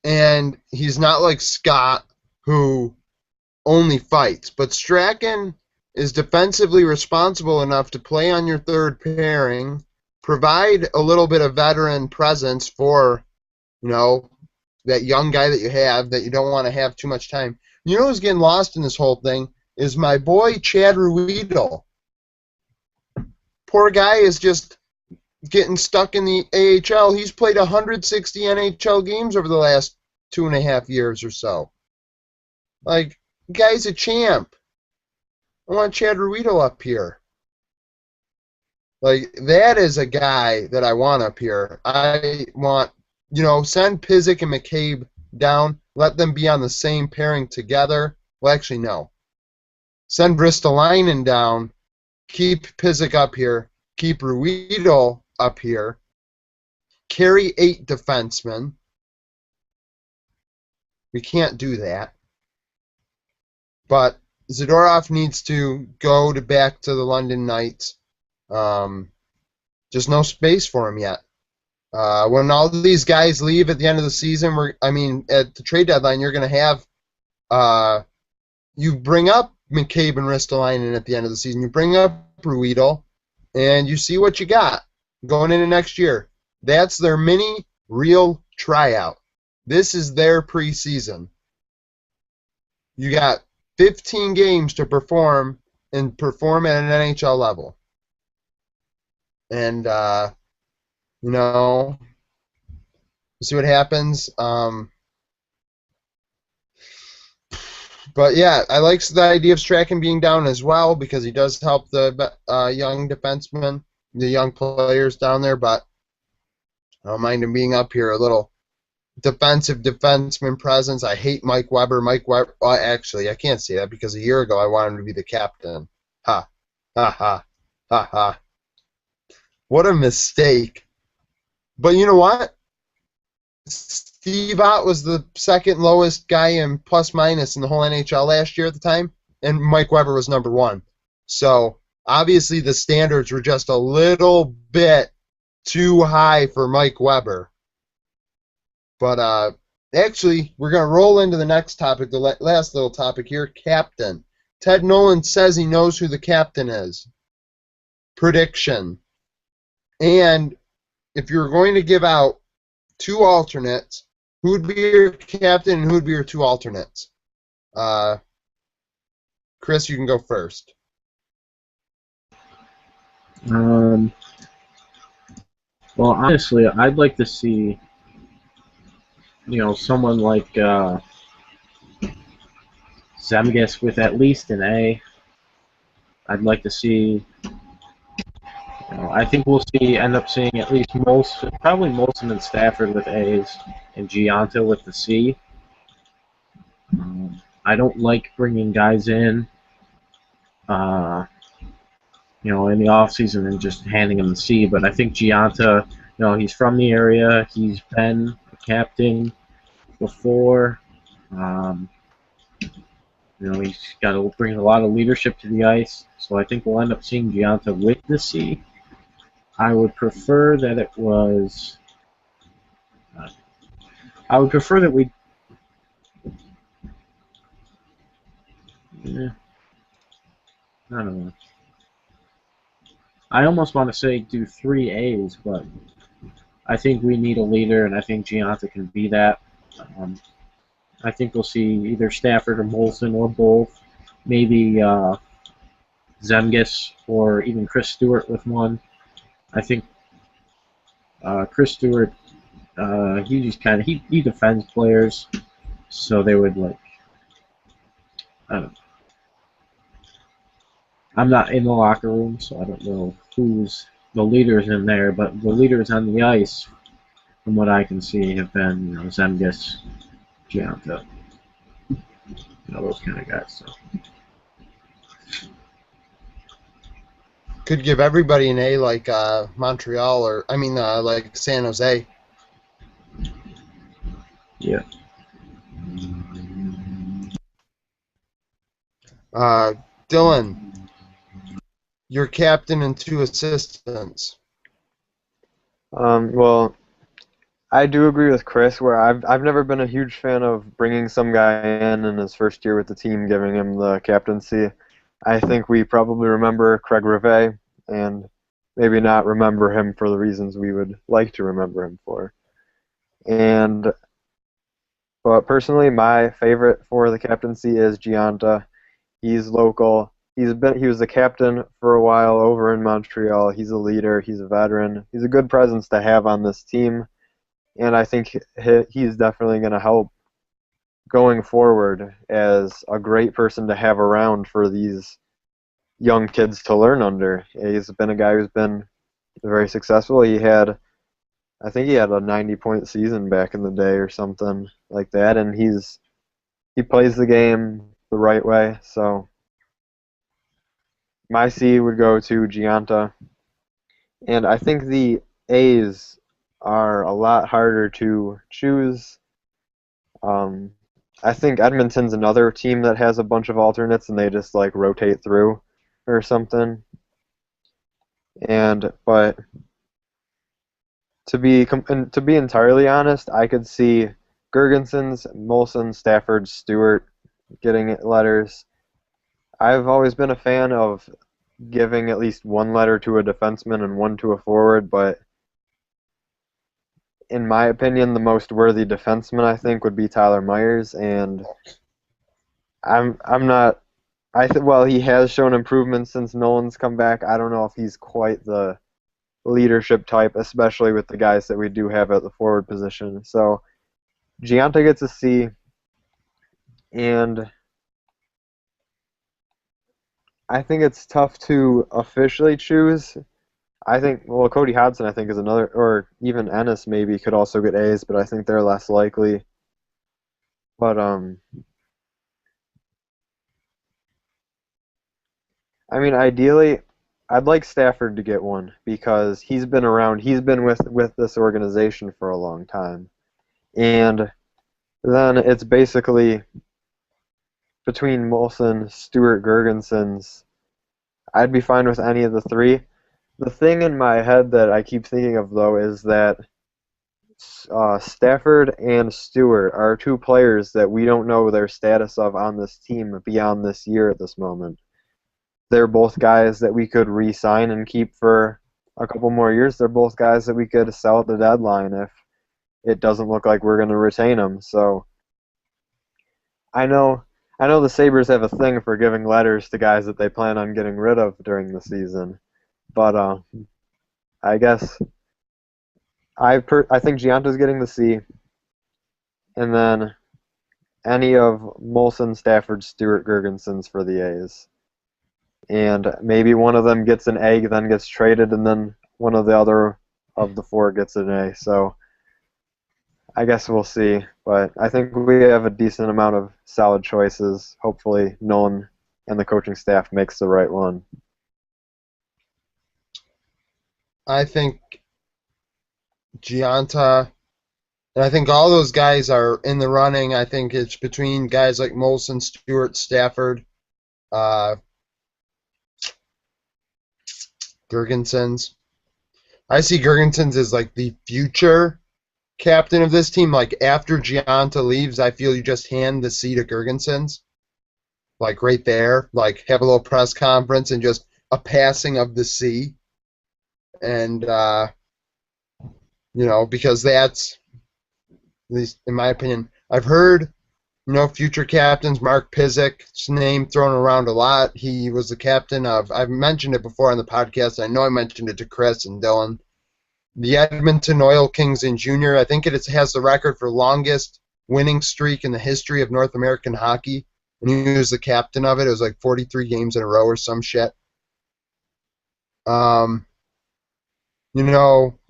and he's not like Scott, who only fights. But Strachan is defensively responsible enough to play on your third pairing, provide a little bit of veteran presence for, that young guy that you have that you don't want to have too much time. You know who's getting lost in this whole thing is my boy Chad Ruedel. Poor guy is just getting stuck in the AHL. He's played 160 NHL games over the last 2.5 years or so. Like, guy's a champ. I want Chad Ruedel up here. Like, that is a guy that I want up here. I want, send Pizik and McCabe down. Let them be on the same pairing together. Well, actually, no. Send Ristolainen down. Keep Pizik up here. Keep Ruedel up here. Carry 8 defensemen. We can't do that. But Zadorov needs to go back to the London Knights. Just no space for him yet. When all these guys leave at the end of the season, at the trade deadline, you're going to have you bring up McCabe and Ristolainen at the end of the season. You bring up Ruedel, and you see what you got going into next year. That's their mini real tryout. This is their preseason. You got 15 games to perform and perform at an NHL level. And, we'll see what happens. But, yeah, I like the idea of Strachan being down as well because he does help the young defensemen, the young players down there, but I don't mind him being up here, a little defenseman presence. I hate Mike Weber. Well, actually, I can't say that because a year ago I wanted him to be the captain. Ha. Ha ha. Ha ha. What a mistake. But you know what? Steve Ott was the second lowest guy in plus-minus in the whole NHL last year at the time, and Mike Weber was number 1. So, obviously the standards were just a little bit too high for Mike Weber. But actually, we're going to roll into the next topic, the last little topic here, captain. Ted Nolan says he knows who the captain is. Prediction. And if you're going to give out 2 alternates, who would be your captain and who would be your 2 alternates? Chris, you can go first. Well, honestly, I'd like to see, someone like Zemgus with at least an A. I'd like to see. I think we'll end up seeing at least probably Molson and Stafford with A's, and Gianta with the C. I don't like bringing guys in, in the off season and just handing them the C. But I think Gianta, he's from the area. He's been a captain before. He's got to bring a lot of leadership to the ice. So I think we'll end up seeing Gianta with the C. I would prefer that it was. I would prefer that we. I don't know. I almost want to say do 3 A's, but I think we need a leader, and I think Gianta can be that. I think we'll see either Stafford or Molson or both. Maybe Zemgus or even Chris Stewart with one. I think Chris Stewart, he defends players, so they would I don't know. I'm not in the locker room, so I don't know who's the leaders in there, but the leaders on the ice, from what I can see, have been Zemgus, Gianta, those kind of guys. So. Could give everybody an A like Montreal like San Jose. Yeah. Dylan, your captain and 2 assistants. Well, I do agree with Chris, where I've never been a huge fan of bringing some guy in his first year with the team, giving him the captaincy. I think we probably remember Craig Rivet, and maybe not remember him for the reasons we would like to remember him for. But personally, my favorite for the captaincy is Gianta. He's local. He was the captain for a while over in Montreal. He's a leader. He's a veteran. He's a good presence to have on this team, and I think he's definitely going to help going forward as a great person to have around for these young kids to learn under. He's been a guy who's been very successful. I think he had a 90-point season back in the day or something like that, and he plays the game the right way. So my C would go to Gianta, and I think the A's are a lot harder to choose. I think Edmonton's another team that has a bunch of alternates, and they just like rotate through or something. But to be entirely honest, I could see Gergensons, Molson, Stafford, Stewart getting letters. I've always been a fan of giving at least one letter to a defenseman and one to a forward, but in my opinion, the most worthy defenseman I think would be Tyler Myers, and I'm not. Well, he has shown improvement since Nolan's come back. I don't know if he's quite the leadership type, especially with the guys that we do have at the forward position. So Gianta gets a C, and I think it's tough to officially choose. I think, well, Cody Hodgson, I think, is another, or even Ennis maybe could also get A's, but I think they're less likely. But, I mean, ideally, I'd like Stafford to get one because he's been around, he's been with this organization for a long time. And then it's basically between Molson, Stewart, Gergensons. I'd be fine with any of the three. The thing in my head that I keep thinking of, though, is that Stafford and Stewart are two players that we don't know their status of on this team beyond this year at this moment. They're both guys that we could re-sign and keep for a couple more years. They're both guys that we could sell at the deadline if it doesn't look like we're going to retain them. So I know the Sabres have a thing for giving letters to guys that they plan on getting rid of during the season. But I guess I think Gianta's getting the C, and then any of Molson, Stafford, Stewart, Gergensons for the A's. And maybe one of them gets an A, then gets traded, and then one of the other of the four gets an A. So I guess we'll see. But I think we have a decent amount of solid choices. Hopefully Nolan and the coaching staff makes the right one. I think Gianta, and I think all those guys are in the running. I think it's between guys like Molson, Stewart, Stafford, Gergensons. I see Gergensons as like the future captain of this team. Like after Gianta leaves, I feel you just hand the C to Gergensons. Like right there. Like have a little press conference and just a passing of the C. And, because that's, at least in my opinion, I've heard, future captains, Mark Pizik's name thrown around a lot. He was the captain of, I've mentioned it before on the podcast. I know I mentioned it to Chris and Dylan. The Edmonton Oil Kings in junior. I think it has the record for longest winning streak in the history of North American hockey. And he was the captain of it. It was like 43 games in a row or some shit.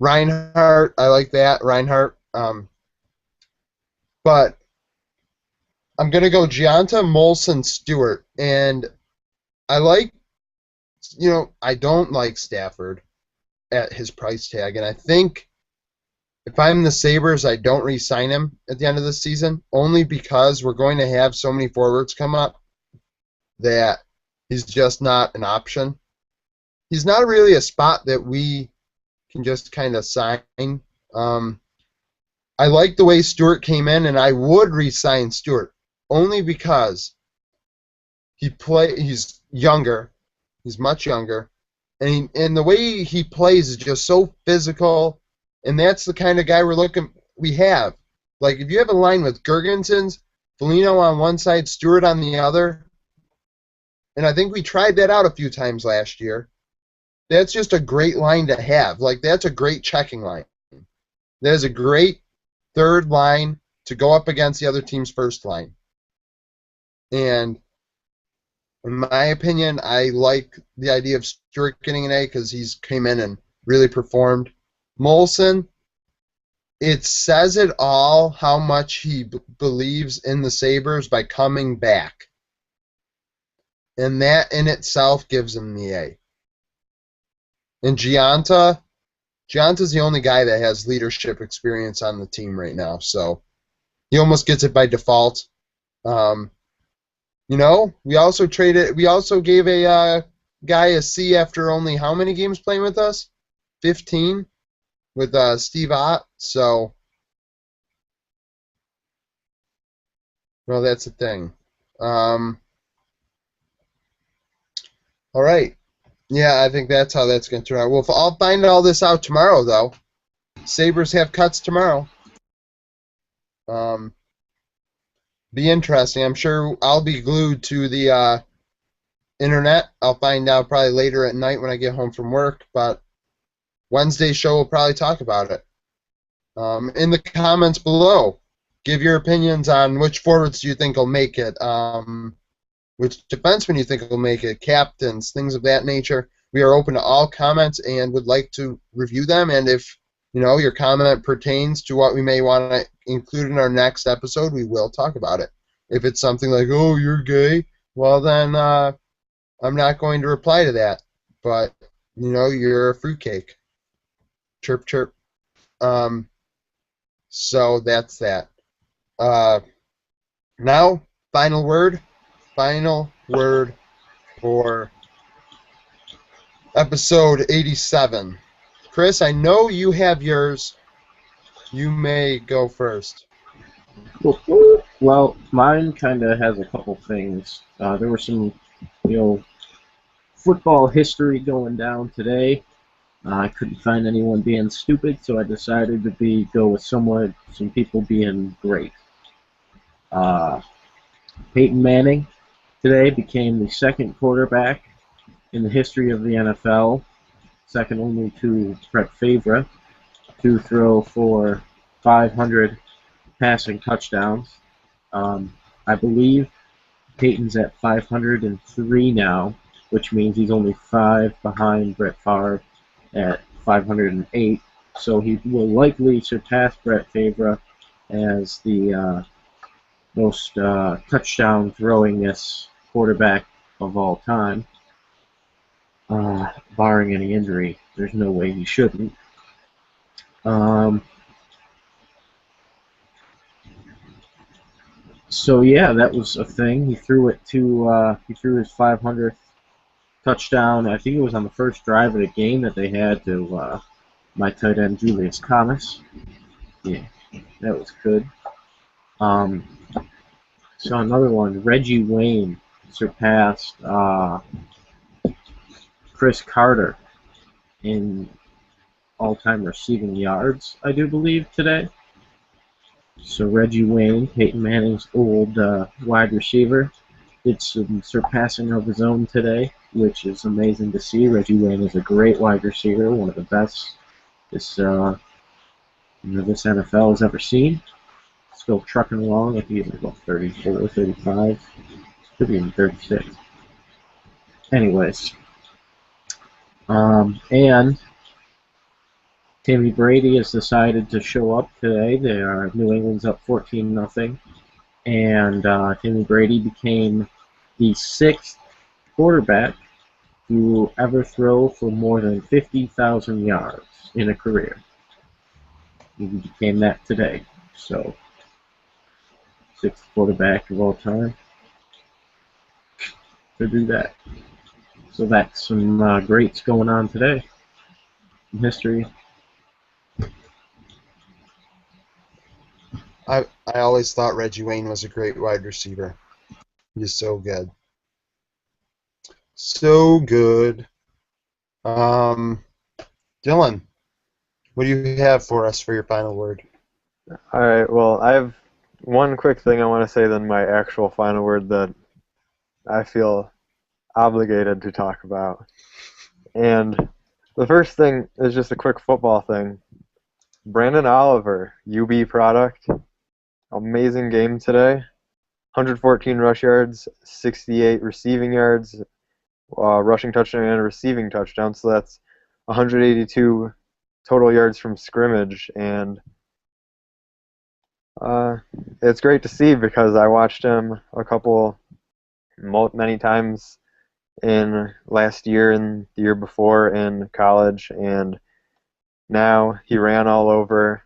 Reinhart, I like that, Reinhart. But I'm going to go Gianta, Molson, Stewart. And I like, I don't like Stafford at his price tag. And I think if I'm the Sabres, I don't re-sign him at the end of the season, only because we're going to have so many forwards come up that he's just not an option. He's not really a spot that we can just kind of sign. I like the way Stewart came in, and I would re-sign Stewart only because he's younger, he's much younger, and the way he plays is just so physical, and that's the kind of guy we have. Like if you have a line with Gergensons, Foligno on one side, Stewart on the other, and I think we tried that out a few times last year. That's just a great line to have. Like that's a great checking line. That is a great third line to go up against the other team's first line. And in my opinion, I like the idea of Stewart getting an A because he's came in and really performed. Molson, it says it all how much he believes in the Sabres by coming back. And that in itself gives him the A. And Gianta's the only guy that has leadership experience on the team right now, so he almost gets it by default. We also gave a guy a C after only how many games playing with us? 15 with Steve Ott. So, well, that's the thing. All right. Yeah, I think that's how that's going to turn out. Well, I'll find all this out tomorrow, though. Sabres have cuts tomorrow. Be interesting. I'm sure I'll be glued to the internet. I'll find out probably later at night when I get home from work, but Wednesday's show will probably talk about it. In the comments below, give your opinions on which forwards do you think will make it, which defensemen you think will make it, captains, things of that nature. We are open to all comments and would like to review them, and if your comment pertains to what we may want to include in our next episode, we will talk about it. If it's something like, oh, you're gay, well then I'm not going to reply to that. But, you're a fruitcake. Chirp, chirp. So that's that. Now, final word for episode 87. Chris, I know you have yours. You may go first. Well, mine kind of has a couple things. There were some, football history going down today. I couldn't find anyone being stupid, so I decided to go with some people being great. Peyton Manning today became the second quarterback in the history of the NFL, second only to Brett Favre, to throw for 500 passing touchdowns. I believe Peyton's at 503 now, which means he's only 5 behind Brett Favre at 508. So he will likely surpass Brett Favre as the most touchdown throwingest quarterback of all time. Barring any injury, there's no way he shouldn't. So yeah, that was a thing. He threw his 500th touchdown. I think it was on the first drive of the game that they had to my tight end Julius Thomas. Yeah, that was good. So another one, Reggie Wayne surpassed Chris Carter in all-time receiving yards, I do believe, today. So Reggie Wayne, Peyton Manning's old wide receiver, did some surpassing of his own today, which is amazing to see. Reggie Wayne is a great wide receiver, one of the best this NFL has ever seen. Still trucking along. I think he's about 34, 35, could be even 36. Anyways, and Timmy Brady has decided to show up today. New England's up 14-0, and Timmy Brady became the 6th quarterback to ever throw for more than 50,000 yards in a career. He became that today. So, 6th quarterback of all time to do that. So that's some greats going on today in history. I always thought Reggie Wayne was a great wide receiver. He's so good. So good. Um, Dylan, what do you have for us for your final word? All right. Well, I have one quick thing I want to say, then my actual final word that I feel obligated to talk about. And the first thing is just a quick football thing. Brandon Oliver, UB product, amazing game today. 114 rush yards, 68 receiving yards, rushing touchdown and a receiving touchdown. So that's 182 total yards from scrimmage, and uh, it's great to see because I watched him many times in last year and the year before in college, and now he ran all over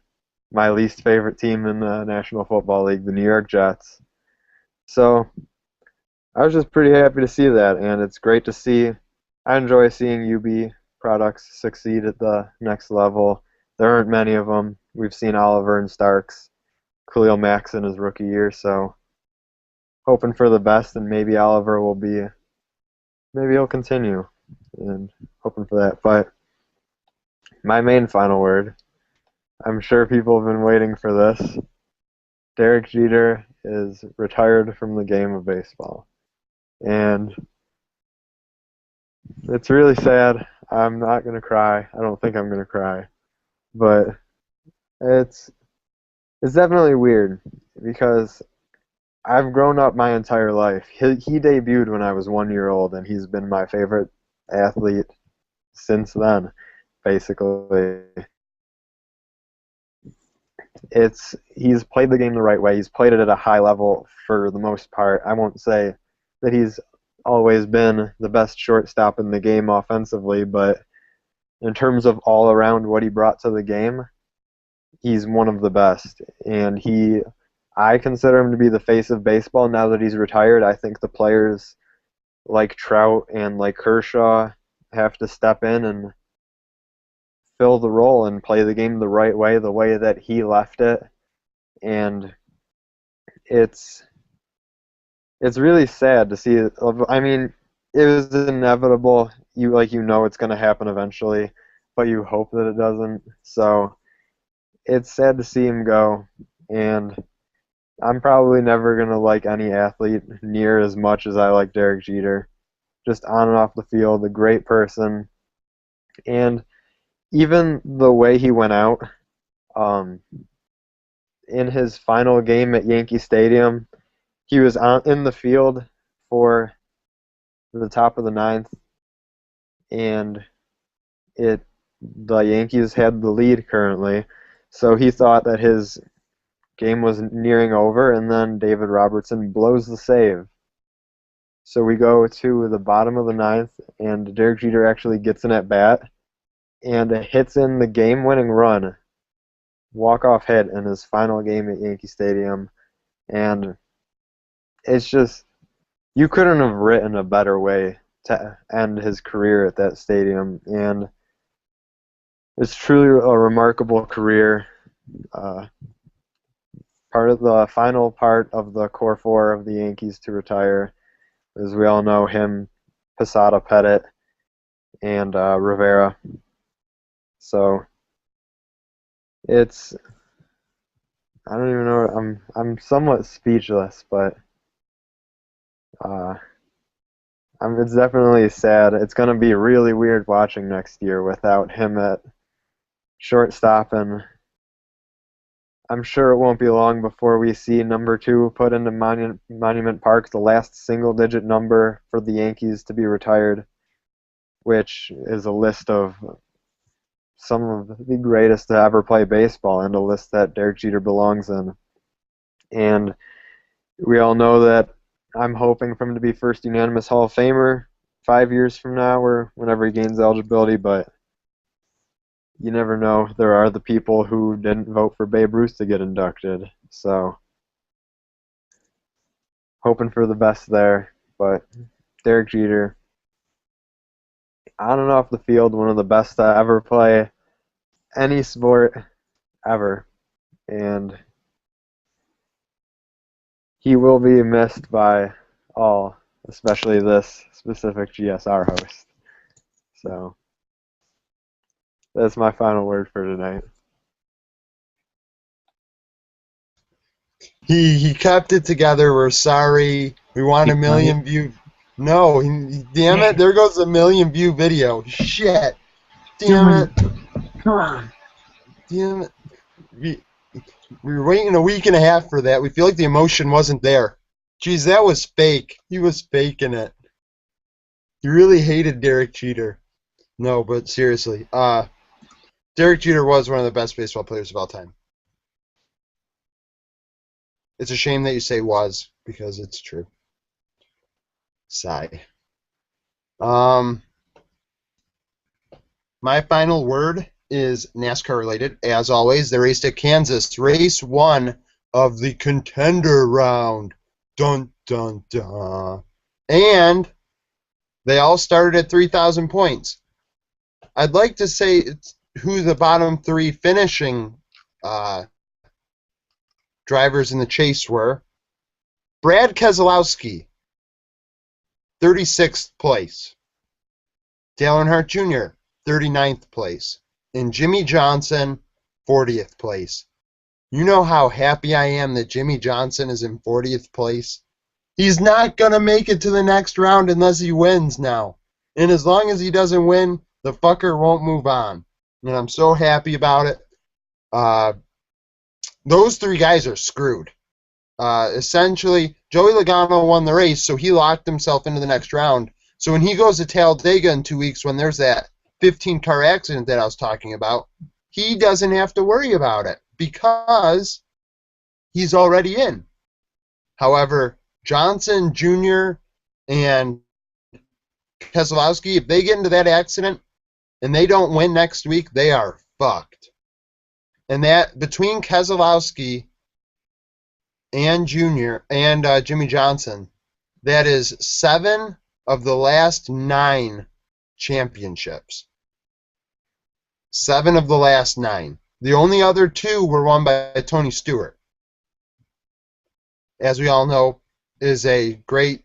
my least favorite team in the National Football League, the New York Jets. So I was just pretty happy to see that, and it's great to see. I enjoy seeing UB products succeed at the next level. There aren't many of them. We've seen Oliver and Starks, Khalil Mack's in his rookie year, so hoping for the best, and maybe Oliver will be, maybe he'll continue, and hoping for that. But my main final word, I'm sure people have been waiting for this. Derek Jeter is retired from the game of baseball. And it's really sad. I'm not going to cry. I don't think I'm going to cry. But it's it's definitely weird because I've grown up my entire life. He debuted when I was 1 year old, and he's been my favorite athlete since then, basically. He's played the game the right way. He's played it at a high level for the most part. I won't say that he's always been the best shortstop in the game offensively, but in terms of all around what he brought to the game, he's one of the best. And I consider him to be the face of baseball now that he's retired. I think the players like Trout and like Kershaw have to step in and fill the role and play the game the way that he left it. And it's really sad to see. I mean, it was inevitable. You know it's going to happen eventually, but you hope that it doesn't. So it's sad to see him go, and I'm probably never going to like any athlete near as much as I like Derek Jeter. Just on and off the field, a great person. And even the way he went out um, in his final game at Yankee Stadium, he was in the field for the top of the ninth, and the Yankees had the lead currently. So he thought that his game was nearing over, and then David Robertson blows the save. So we go to the bottom of the ninth, and Derek Jeter actually gets in at bat and hits in the game-winning run, walk-off hit in his final game at Yankee Stadium. And it's just, you couldn't have written a better way to end his career at that stadium. And it's truly a remarkable career. Part of the final part of the core four of the Yankees to retire, as we all know, him, Posada, Pettit, and Rivera. So it's, I don't even know. I'm somewhat speechless, but it's definitely sad. It's gonna be really weird watching next year without him at shortstop, and I'm sure it won't be long before we see number 2 put into Monument Park, the last single-digit number for the Yankees to be retired, which is a list of some of the greatest to ever play baseball, and a list that Derek Jeter belongs in. And we all know that I'm hoping for him to be first unanimous Hall of Famer 5 years from now or whenever he gains eligibility, but you never know. There are the people who didn't vote for Babe Ruth to get inducted. So, hoping for the best there. But Derek Jeter, on and off the field, one of the best to ever play any sport ever. And he will be missed by all, especially this specific GSR host. So, That's my final word for tonight. He kept it together. We're sorry. We want a Keep million view. No, damn it! There goes a million view video. Shit. Damn it. Come on. Damn it. We were waiting a week and a half for that. We feel like the emotion wasn't there. Jeez, that was fake. He was faking it. He really hated Derek Jeter. No, but seriously, Derek Jeter was one of the best baseball players of all time. It's a shame that you say was, because it's true. Sigh. My final word is NASCAR related. As always, they raced at Kansas. Race 1 of the contender round. Dun, dun, dun. And they all started at 3,000 points. I'd like to say who the bottom 3 finishing drivers in the chase were. Brad Keselowski, 36th place. Dale Earnhardt Jr., 39th place. And Jimmy Johnson, 40th place. You know how happy I am that Jimmy Johnson is in 40th place? He's not going to make it to the next round unless he wins now. And as long as he doesn't win, the fucker won't move on. And I'm so happy about it. Those 3 guys are screwed. Essentially, Joey Logano won the race, so he locked himself into the next round. So when he goes to Talladega in 2 weeks, when there's that 15-car accident that I was talking about, he doesn't have to worry about it because he's already in. However, Johnson Jr. and Keselowski, if they get into that accident and they don't win next week, they are fucked. And that between Keselowski and Jr. and Jimmy Johnson, that is 7 of the last 9 championships. 7 of the last 9. The only other 2 were won by Tony Stewart. As we all know, is a great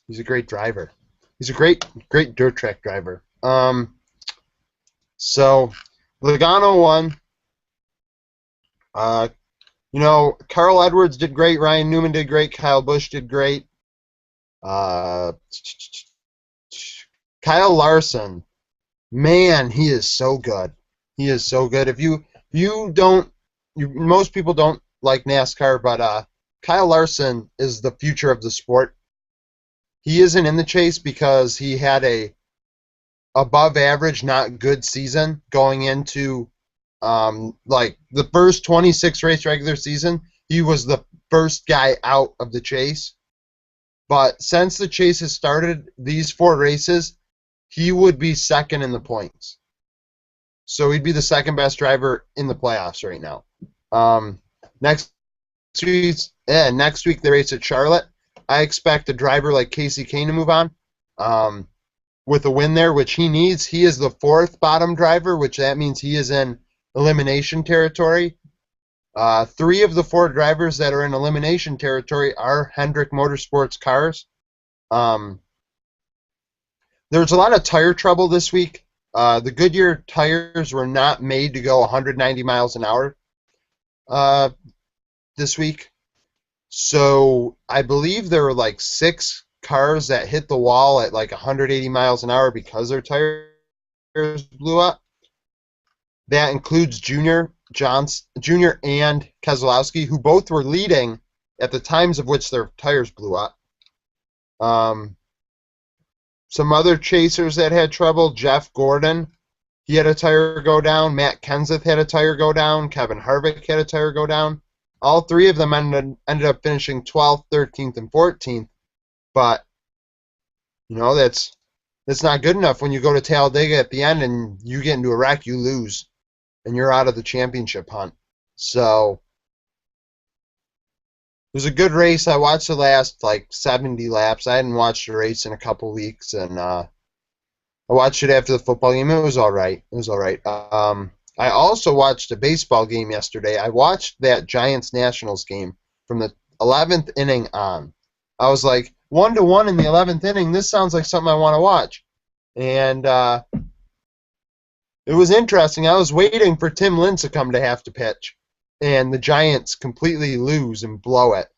he's a great driver. He's a great dirt track driver. So Logano won. Carl Edwards did great. Ryan Newman did great. Kyle Busch did great. Kyle Larson, man, he is so good. He is so good. If most people don't like NASCAR, but Kyle Larson is the future of the sport. He isn't in the chase because he had a above average, not good season going into the first 26 race regular season. He was the first guy out of the chase. But since the chase has started, these 4 races, he would be second in the points. So he'd be the second best driver in the playoffs right now. Next week they race at Charlotte. I expect a driver like Casey Kane to move on with a win there, which he needs. He is the 4th bottom driver, which that means he is in elimination territory. 3 of the 4 drivers that are in elimination territory are Hendrick Motorsports cars. There's a lot of tire trouble this week. The Goodyear tires were not made to go 190 miles an hour this week. So I believe there were like 6 cars that hit the wall at like 180 miles an hour because their tires blew up. That includes Junior and Keselowski, who both were leading at the times of which their tires blew up. Some other chasers that had trouble, Jeff Gordon, he had a tire go down. Matt Kenseth had a tire go down. Kevin Harvick had a tire go down. All 3 of them ended up finishing 12th, 13th, and 14th. But, that's not good enough when you go to Talladega at the end and you get into a wreck, you lose. And you're out of the championship hunt. So it was a good race. I watched the last 70 laps. I hadn't watched the race in a couple weeks, and I watched it after the football game. It was all right. I also watched a baseball game yesterday. I watched that Giants-Nationals game from the 11th inning on. I was like, 1-1 in the 11th inning. This sounds like something I want to watch. And it was interesting. I was waiting for Tim Lincecum to have to pitch, and the Giants completely lose and blow it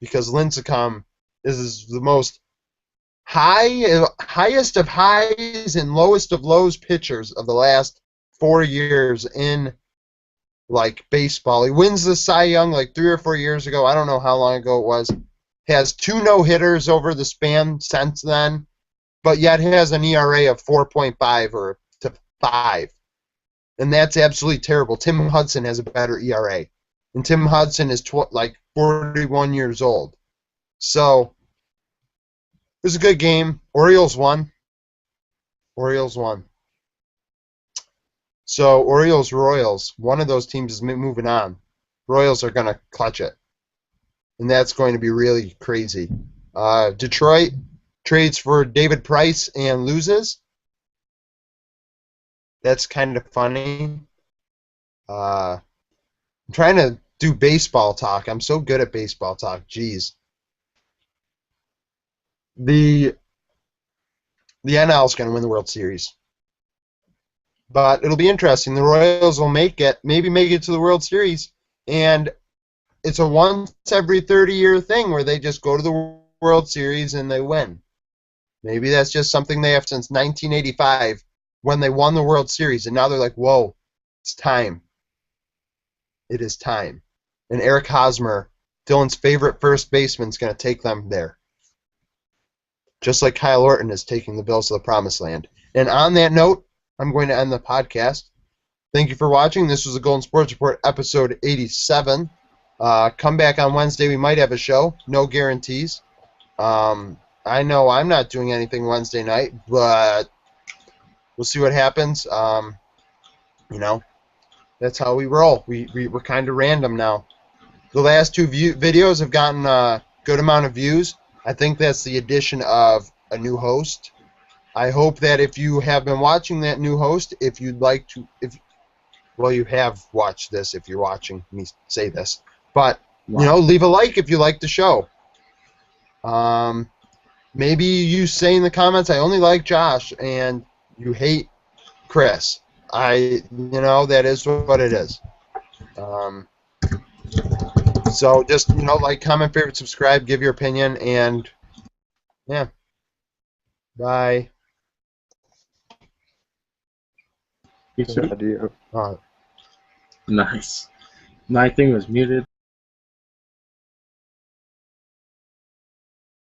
because Lincecum is the most highest of highs and lowest of lows pitchers of the last 4 years in like baseball. He wins the Cy Young like 3 or 4 years ago. I don't know how long ago it was. Has 2 no-hitters over the span since then, but yet has an ERA of 4.5 or to 5. And that's absolutely terrible. Tim Hudson has a better ERA. And Tim Hudson is like 41 years old. So it was a good game. Orioles won. So Orioles, Royals, one of those teams is moving on. Royals are going to clutch it. And that's going to be really crazy. Detroit trades for David Price and loses. That's kind of funny. I'm trying to do baseball talk. I'm so good at baseball talk. Jeez. The NL is going to win the World Series. But it'll be interesting. The Royals will maybe make it to the World Series, and it's a once every 30-year thing where they just go to the World Series and they win. Maybe that's just something they have since 1985 when they won the World Series, and now they're like, whoa, it's time. It is time. And Eric Hosmer, Dylan's favorite first baseman, is going to take them there. Just like Kyle Orton is taking the Bills to the Promised Land. And on that note, I'm going to end the podcast. Thank you for watching. This was the Golden Sports Report, episode 87. Come back on Wednesday. We might have a show. No guarantees. I know I'm not doing anything Wednesday night, but we'll see what happens. That's how we roll. We're kind of random now. The last 2 videos have gotten a good amount of views. I think that's the addition of a new host. I hope that if you have been watching that new host, if you'd like to, you have watched this if you're watching me say this, but leave a like if you like the show. Maybe you say in the comments, I only like Josh and you hate Chris. That is what it is. So just like, comment, favorite, subscribe, give your opinion, and yeah, bye. You too. Adieu. Nice. My thing was muted.